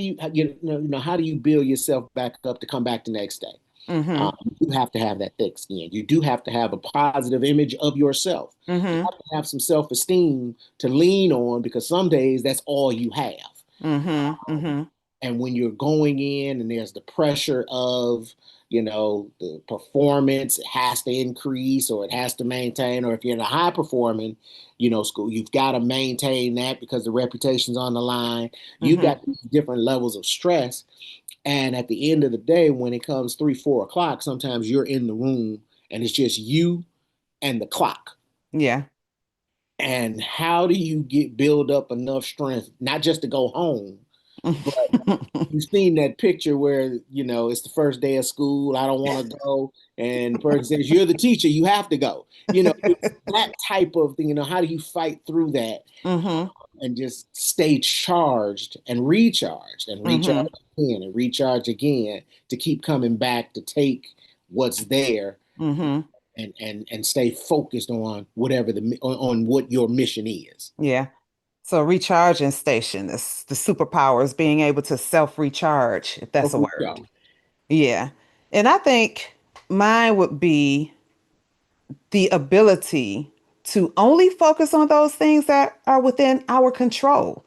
you build yourself back up to come back the next day? Mm-hmm. You have to have that thick skin. You do have to have a positive image of yourself. You Mm-hmm. have to have some self-esteem to lean on, because some days that's all you have. Mm-hmm. Mm-hmm. And when you're going in and there's the pressure of, the performance, it has to increase or it has to maintain, or if you're in a high performing, school, you've got to maintain that because the reputation's on the line. You've Mm-hmm. got these different levels of stress. And at the end of the day, when it comes 3, 4 o'clock, sometimes you're in the room and it's just you and the clock. Yeah. And how do you build up enough strength, not just to go home, but you've seen that picture where it's the first day of school, I don't want to go, and the person says, you're the teacher, you have to go. It's that type of thing. How do you fight through that, Mm-hmm. and just stay charged and recharged and recharge Mm-hmm. again and recharge again, to keep coming back to take what's there, Mm-hmm. and stay focused on on what your mission is. Yeah. So recharging station is the superpower is being able to self-recharge, if that's a word. Yeah. And I think mine would be the ability to only focus on those things that are within our control.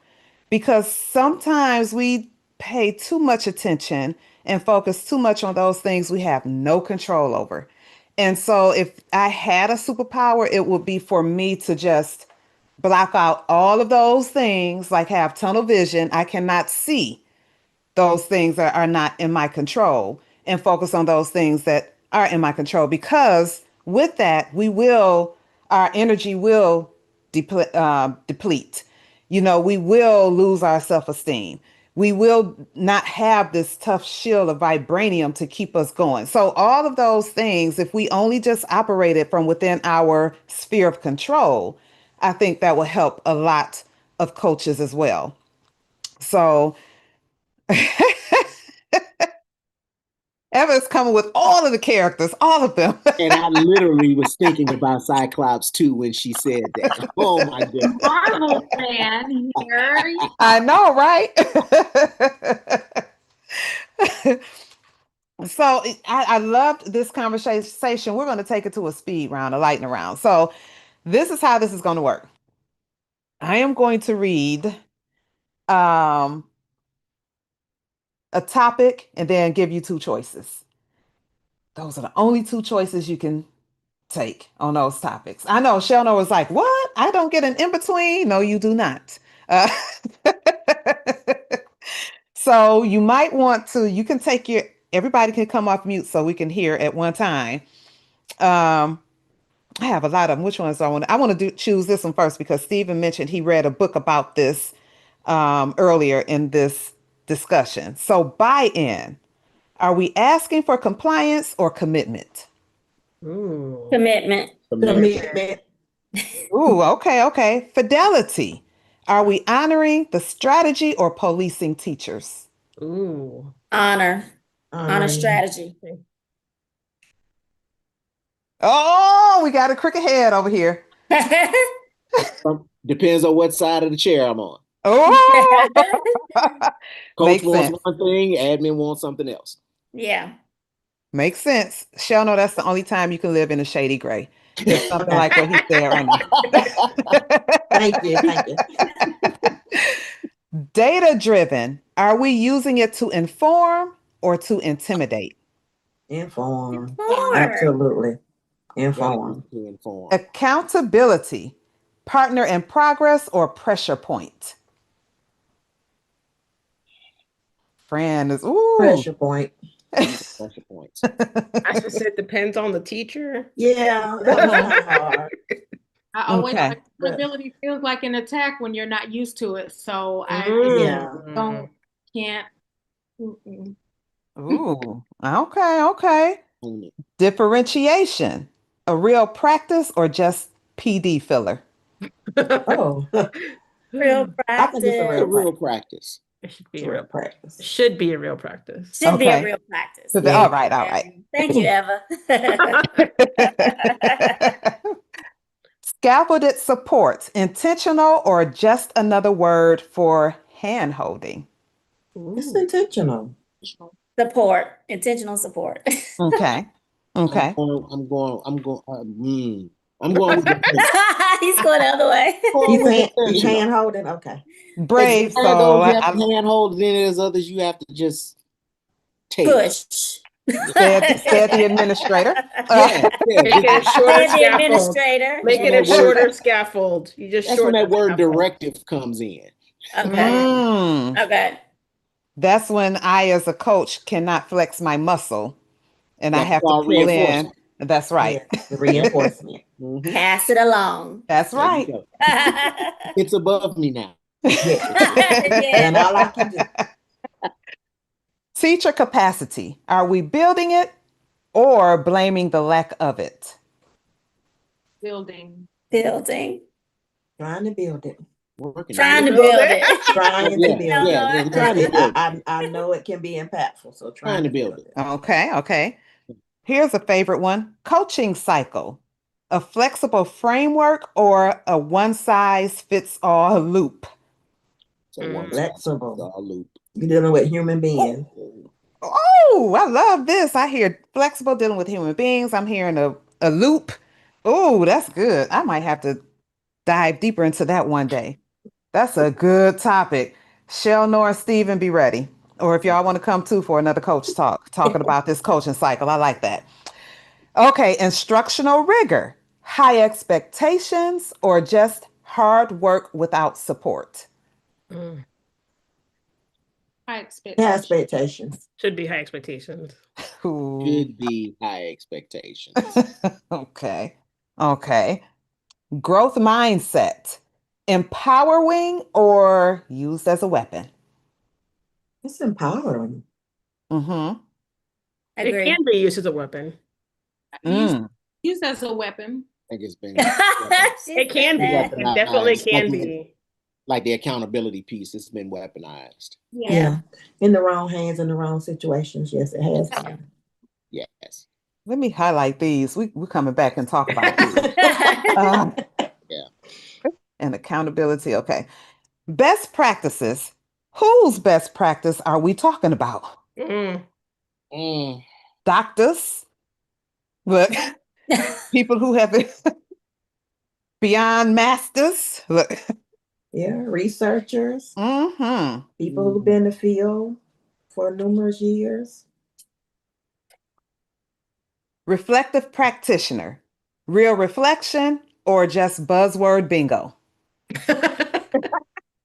Because sometimes we pay too much attention and focus too much on those things we have no control over. And so if I had a superpower, it would be for me to just block out all of those things, like have tunnel vision. I cannot see those things that are not in my control and focus on those things that are in my control, because with that our energy will deplete. We will lose our self-esteem. We will not have this tough shield of vibranium to keep us going. So all of those things, if we only just operated from within our sphere of control, I think that will help a lot of coaches as well. So Eva's coming with all of the characters, all of them. And I literally was thinking about Cyclops too when she said that. Oh my goodness. Marvel fan here. I know, right? So I loved this conversation. We're going to take it to a speed round, a lightning round. So this is how this is going to work. I am going to read a topic and then give you two choices. Those are the only two choices you can take on those topics. I know Shelno was like, what? I don't get an in-between? No, you do not. So you might want to, you can take everybody can come off mute so we can hear at one time. I have a lot of them. Which ones I want to choose this one first because Stephen mentioned he read a book about this earlier in this discussion. So buy-in. Are we asking for compliance or commitment? Ooh. Commitment. Commitment. Ooh, okay. Fidelity. Are we honoring the strategy or policing teachers? Ooh. Honor strategy. Oh, we got a crooked head over here. Depends on what side of the chair I'm on. Oh, Coach Makes wants sense. one thing, admin wants something else. Yeah. Makes sense. Shelno, that's the only time you can live in a shady gray. It's something like what he said right now. Thank you. Data driven. Are we using it to inform or to intimidate? Inform. Inform. Absolutely. Gotta Inform. use to inform. Accountability. Partner in progress or pressure point? Fran is, ooh. Pressure point. Pressure points. I just said depends on the teacher. Yeah, that was kind of hard. I always Okay. like accountability feels like an attack when you're not used to it. So I Mm. can't. Mm-mm. Ooh, okay. Own it. Differentiation. A real practice or just PD filler? Oh, Real I think it's a It's a practice. real practice. It should be it's a a real real practice. should be a real practice. Should be a Okay. real practice. So Yeah. all right. Thank you, Eva. Scaffolded support, intentional or just another word for hand holding? It's Ooh. intentional. Support. Intentional support. Okay. I'm going with the He's going the other way. He's hand holding. Okay. Brave Some soul. of those you have to hand hold, then there's others you have to just take. Push. Said the administrator. Yeah. Make it a shorter Said the scaffold. administrator. Make it a shorter scaffold. You just That's when shorten that word the scaffold. directive comes in. Okay. Okay. That's when I, as a coach, cannot flex my muscle and I That's have to called pull in. reinforcement. That's right. Yeah, the reinforcement. Mhm. Pass it along. That's There you right. go. It's above me now. And all I can do. Teacher capacity. Are we building it or blaming the lack of it? Building. Building. Trying to build it. Working Trying on to it. build it. Trying to build Yeah, it. we're trying to build it. I know it can be impactful, so Trying to build it. Okay. Here's a favorite one. Coaching cycle. A flexible framework or a one-size-fits-all loop? So one Flexible. loop. You're dealing with human beings. Oh, I love this. I hear flexible dealing with human beings. I'm hearing a loop. Oh, that's good. I might have to dive deeper into that one day. That's a good topic. Shell, Nora, Steven, be ready. Or if y'all want to come too for another coach talk, talking about this coaching cycle. I like that. Okay, instructional rigor, high expectations, or just hard work without support? Mm. High expectations. High expectations. Should be high expectations. Ooh. Should be high expectations. Okay. Growth mindset, empowering or used as a weapon? It's empowering. Mm-hmm. It Agree. can be used as a weapon. Used, Mm. used as a weapon. I think it's been She It said can be. that. It definitely weaponized, can be. like the accountability piece. It's been weaponized. Yeah. In the wrong hands, in the wrong situations. Yes, it has been. Yes. Let me highlight these. We're coming back and talk about these. Uh, Yeah. and accountability. Okay. Best practices. Whose best practice are we talking about? Mm. Mm, Doctors, look, people who have it beyond masters. Look. Yeah, researchers, Mm-hmm. people who've been in the field for numerous years. Reflective practitioner. Real reflection or just buzzword bingo?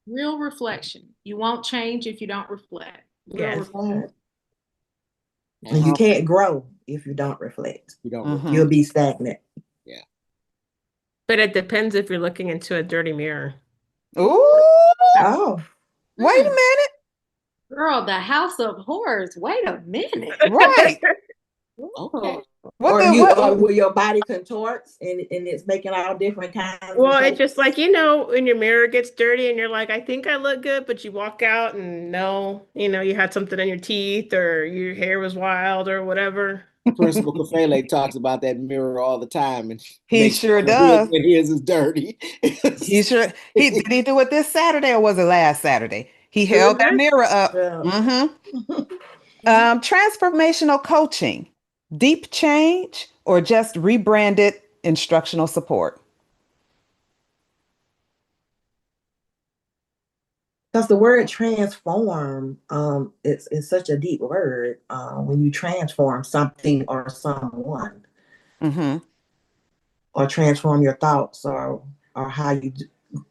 Real reflection. You won't change if you don't reflect. Real Yes. reflection. And you and can't grow if you don't reflect. we don't Mm-hmm. You'll be stagnant. Yeah. But it depends if you're looking into a dirty mirror. Ooh, Oh, wait a minute. Girl, the house of horrors. Wait a minute. Right. Okay. What or the you, what? or where your body contorts and it's making all different kinds of Well, it's shapes. just like, when your mirror gets dirty and you're like, I think I look good, but you walk out and no, you had something in your teeth or your hair was wild or whatever. Principal Kafele talks about that mirror all the time and He makes sure sure his, does. that his is dirty. He sure did he do it this Saturday or was it last Saturday? He Who is held that this? mirror up. Yeah. Mm-hmm. Transformational coaching, deep change, or just rebranded instructional support? Because the word transform, it's such a deep word when you transform something or someone, Mm-hmm. or transform your thoughts or how you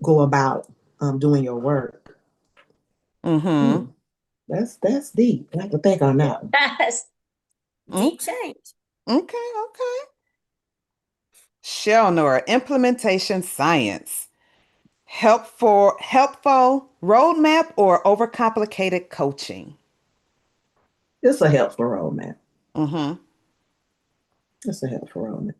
go about doing your work. Mm-hmm. That's deep. I have to think on that one. Yes. Deep Okay. change. Okay. Shelnor, implementation science. Helpful roadmap or overcomplicated coaching? It's a helpful roadmap. Mm-hmm. It's a helpful roadmap.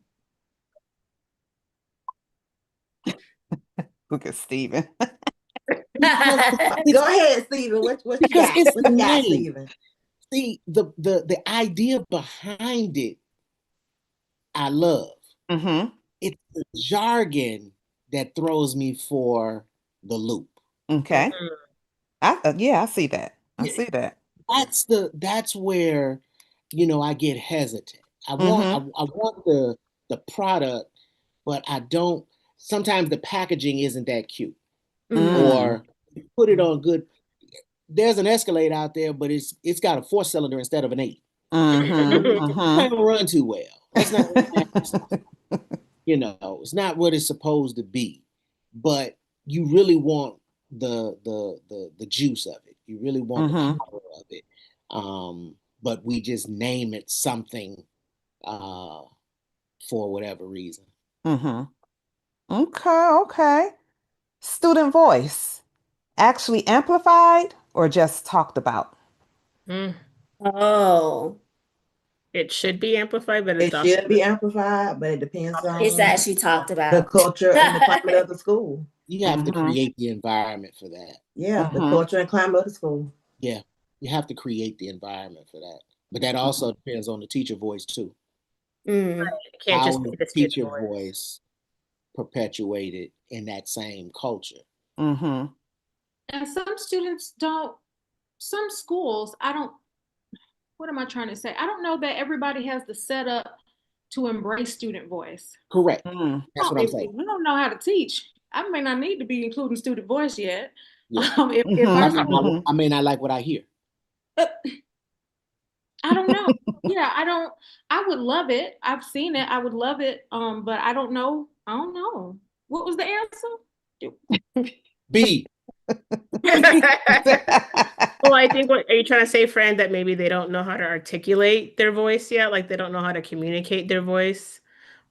Look at Stephen. because, Go it's ahead, Stephen. What you because got? it's What the you got, name. Stephen? See, the idea behind it, I love. Mm-hmm. It's the jargon that throws me for the loop. Okay. Mhm. Yeah, I see that. I Yeah, see that. that's where I get hesitant. I want I, Mm-hmm. I want the product, but I don't. Sometimes the packaging isn't that cute, Mhm. Mm. or put it on good. There's an Escalade out there, but it's got a 4-cylinder instead of an 8. Mm-hmm. Mhm. It's Mm-hmm. not gonna run too well. Let's not run that stuff. It's not what it's supposed to be. But you really want the juice of it. You really want the Mm-hmm. power of it. But we just name it something uh, for whatever reason. Mm-hmm. Okay. Student voice. Actually amplified or just talked about? Mm. Oh, It should be amplified, but it's It also should be amplified, but it depends it's on actually talked the about. culture and the climate of the school. You have to Mm-hmm. create the environment for that. Yeah, the Mm-hmm. culture and climate of the school. Yeah, you have to create the environment for that. But that also depends on the teacher voice too. Mm. it can't How just is be the the student teacher voice. voice perpetuated in that same culture? Mm-hmm. And some students don't, some schools, I don't, what am I trying to say? I don't know that everybody has the setup to embrace student voice. Correct. Mm-hmm. That's what I'm saying. If we don't know how to teach, I may not need to be including student voice yet. Yeah. If our Mm-hmm. I may not like what I hear. uh, I don't know. Yeah, I would love it. I've seen it. I would love it. But I don't know. I don't know. What was the answer? B. Well, I think what are you trying to say, friend, that maybe they don't know how to articulate their voice yet? Like they don't know how to communicate their voice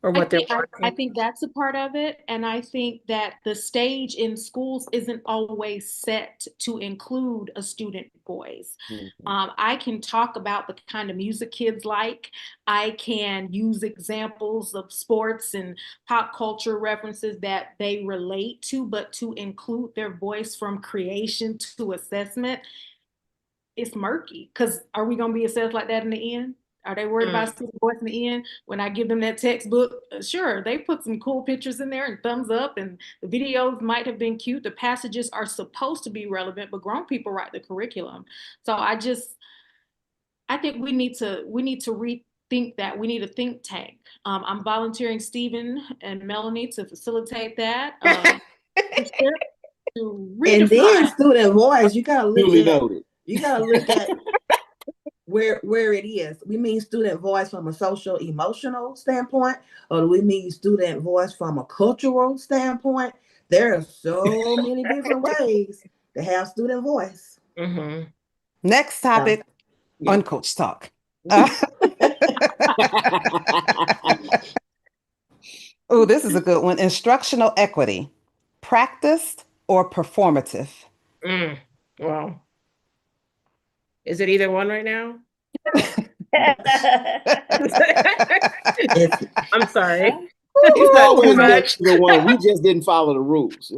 or what they're I watching? think that's a part of it. And I think that the stage in schools isn't always set to include a student voice. I can talk about the kind of music kids like. I can use examples of sports and pop culture references that they relate to, but to include their voice from creation to assessment, it's murky. Because are we going to be assessed like that in the end? Are they worried about student voice in the end? When I give them that textbook, sure, they put some cool pictures in there and thumbs up, and the videos might have been cute. The passages are supposed to be relevant, but grown people write the curriculum. So I think we need to rethink that. We need a think tank. I'm volunteering Stephen and Melanie to facilitate that. To And then redefine. student voice, you gotta look Duly at noted. where it is. We mean student voice from a social emotional standpoint, or do we mean student voice from a cultural standpoint? There are so many different ways to have student voice. Mm-hmm. Next So, topic Yeah. on Coach Talk. Oh, this is a good one. Instructional equity, practiced or performative? Well, is it either one right now? I'm sorry. It's always been Much. the one. We just didn't follow the rules.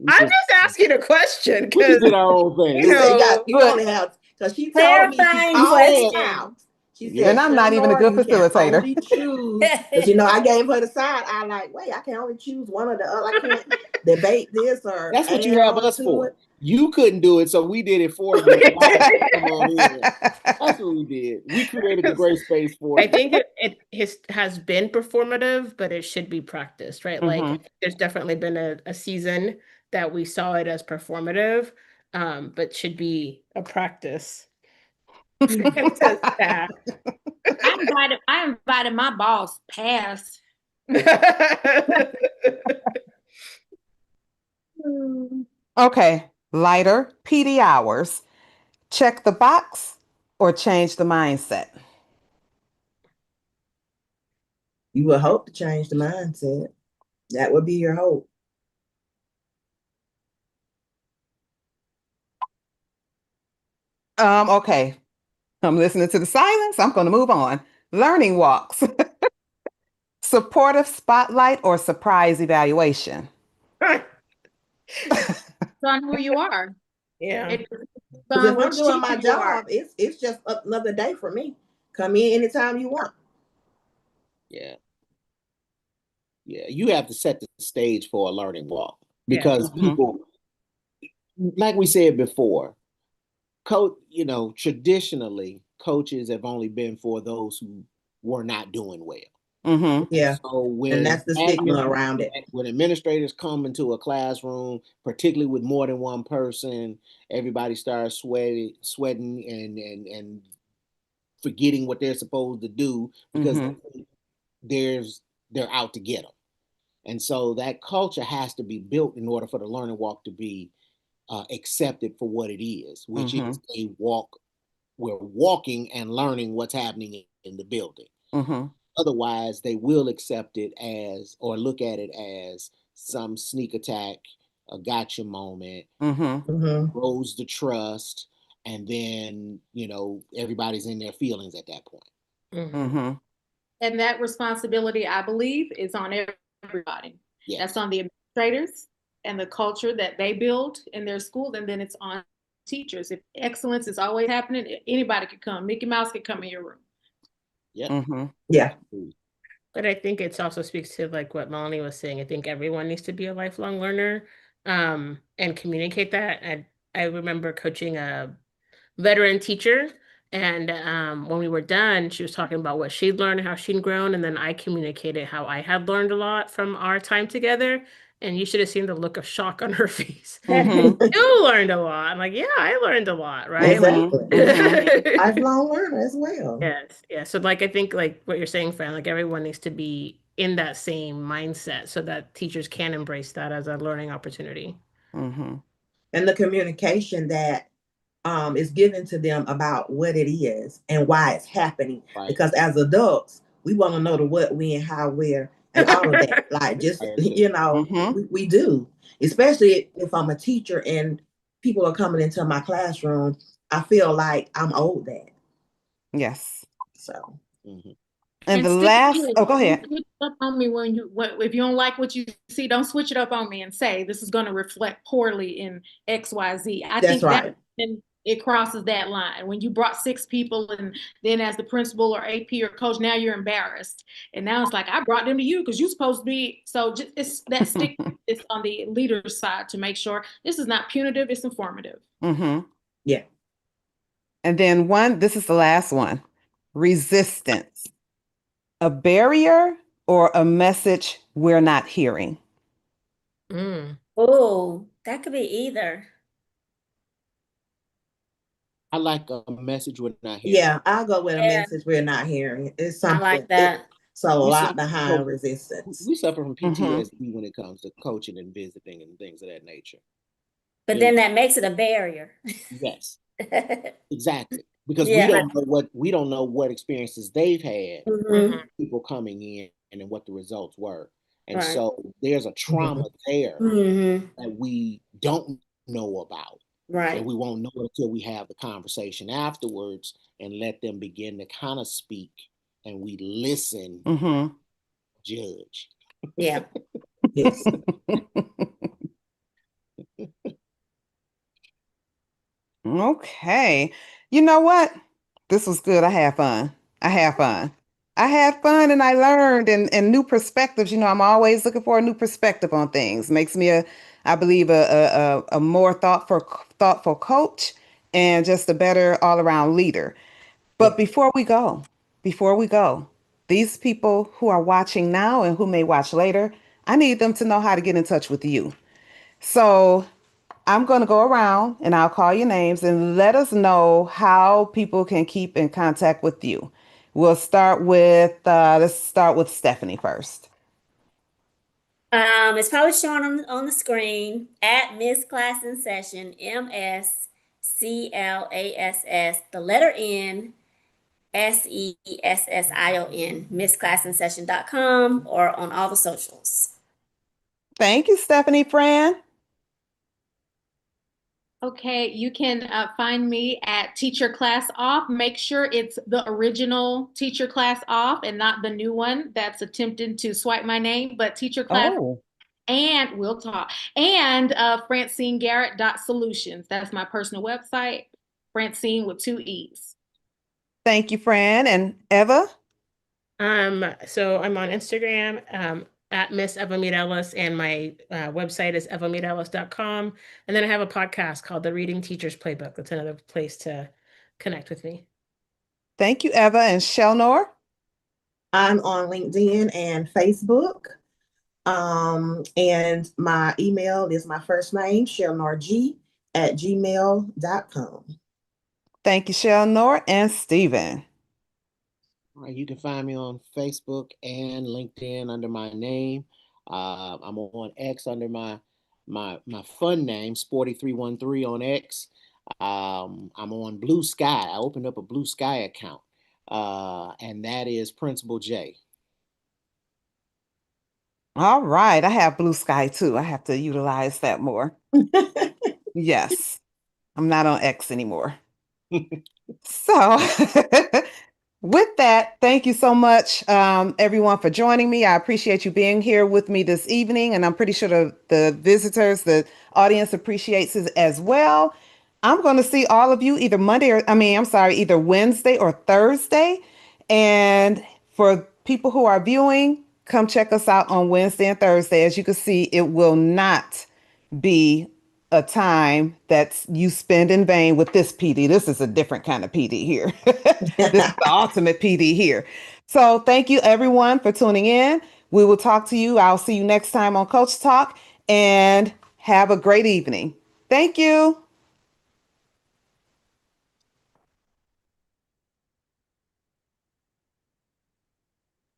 I'm just asking a question We because just did our own thing. you say, know, you only have, because she told me, she Clarifying called me question. out. She Yeah. said, And I'm not even a good Shamar, you can facilitator. only choose. Because, I gave her the side. I like, wait, I can only choose one or the other. I can't debate this or That's what you add have on us to for. it. You couldn't do it, so we did it for you. Come on in. That's what we did. We created the gray space for I you. think it has been performative, but it should be practiced, right? Like there's definitely been a season that we saw it as performative, but should be a practice. And to staff. I invited my boss past. Okay, lighter PD hours. Check the box or change the mindset? You would hope to change the mindset. That would be your hope. Okay. I'm listening to the silence. I'm going to move on. Learning walks. Supportive spotlight or surprise evaluation? It's on who you are. Yeah. It's Because on if I'm which doing my teacher you are. job, it's just another day for me. Come in anytime you want. Yeah. Yeah. You have to set the stage for a learning walk because people, like we said before, traditionally, coaches have only been for those who were not doing well. Yeah. So And that's the stigma around it. when administrators come into a classroom, particularly with more than one person, everybody starts sweating and forgetting what they're supposed to do because they're out to get them. And so that culture has to be built in order for the learning walk to be accepted for what it is, which is a walk. We're walking and learning what's happening in the building. Otherwise, they will accept it as or look at it as some sneak attack, a gotcha moment, rose the trust, and then everybody's in their feelings at that point. And that responsibility, I believe, is on everybody. Yes. That's on the administrators and the culture that they build in their schools, and then it's on teachers. If excellence is always happening, anybody could come. Mickey Mouse could come in your room. Yep. Yeah. But I think it also speaks to like what Melanie was saying. I think everyone needs to be a lifelong learner, and communicate that. I remember coaching a veteran teacher, and when we were done, she was talking about what she'd learned, how she'd grown, and then I communicated how I had learned a lot from our time together. And you should have seen the look of shock on her face. You learned a lot. I'm like, yeah, I learned a lot, right? Exactly. Lifelong learner as well. Yes, yeah. So like I think like what you're saying, Fran, like everyone needs to be in that same mindset so that teachers can embrace that as a learning opportunity. And the communication that is given to them about what it is and why it's happening. Right. Because as adults, we want to know the what, when, how, where, and all of that. Like, just, Mm-hmm. we do, especially if I'm a teacher and people are coming into my classroom. I feel like I'm owed that. Yes. So, And And the Steve, last, oh, go don't ahead. switch it up on me if you don't like what you see, don't switch it up on me and say this is going to reflect poorly in XYZ. I that's think that right. then it crosses that line. When you brought 6 people and then as the principal or AP or coach, now you're embarrassed. And now it's like, I brought them to you because you're supposed to be. So just, it's that stick is on the leader's side to make sure this is not punitive, it's informative. Mm-hmm. Yeah. And then this is the last one. Resistance. A barrier or a message we're not hearing? Mm. Oh, that could be either. I like a message we're not hearing. Yeah, I'll go with a Yeah, message we're not hearing. It's I something, like that. it's a We lot suffer behind from resistance. we suffer from Mm-hmm. PTSD when it comes to coaching and visiting and things of that nature. But then that makes it a barrier. Yes, exactly. Because Yeah. we don't know what experiences they've had, Mm-hmm. people coming in and what the results were. And Right. so there's a trauma there Mm-hmm. that we don't know about. And Right. we won't know until we have the conversation afterwards and let them begin to kind of speak and we listen, Mm-hmm. judge. Yeah. Yes. Okay. You know what? This was good. I had fun. I had fun. I had fun and I learned and new perspectives. I'm always looking for a new perspective on things. Makes me I believe a more thoughtful coach and just a better all around leader. Yeah. But before we go, these people who are watching now and who may watch later, I need them to know how to get in touch with you. So I'm going to go around and I'll call your names and let us know how people can keep in contact with you. Let's start with Stephanie first. It's probably showing on the screen at Miss Class in Session, MSCLASS, the letter N, SESSION, MissClassInSession.com, or on all the socials. Thank you, Stephanie Fran. Okay, you can find me at Teacher Class Off. Make sure it's the original Teacher Class Off and not the new one that's attempting to swipe my name, but Teacher Class, Oh, and we'll talk. And FrancineGarrett.solutions. That's my personal website, Francine with 2 E's. thank you, Fran. And Eva? So I'm on Instagram, at Miss Eva Mireles, and my website is evamireles.com. And then I have a podcast called The Reading Teacher's Playbook. That's another place to connect with me. Thank you, Eva. And Shelnor? I'm on LinkedIn and Facebook. And my email is my first name, shelnorg@gmail.com. Thank you, Shelnor and Stephen. All right, you can find me on Facebook and LinkedIn under my name. I'm on X under my fun name, Sporty313 on X. I'm on Blue Sky. I opened up a Blue Sky account, and that is Principal J. All right. I have Blue Sky too. I have to utilize that more. Yes. I'm not on X anymore. So, with that, thank you so much, everyone, for joining me. I appreciate you being here with me this evening, and I'm pretty sure the visitors, the audience appreciates it as well. I'm going to see all of you either Wednesday or Thursday. And for people who are viewing, come check us out on Wednesday and Thursday. As you can see, it will not be a time that you spend in vain with this PD. This is a different kind of PD here. This is the ultimate PD here. So thank you everyone for tuning in. We will talk to you. I'll see you next time on Coach Talk, and have a great evening. Thank you.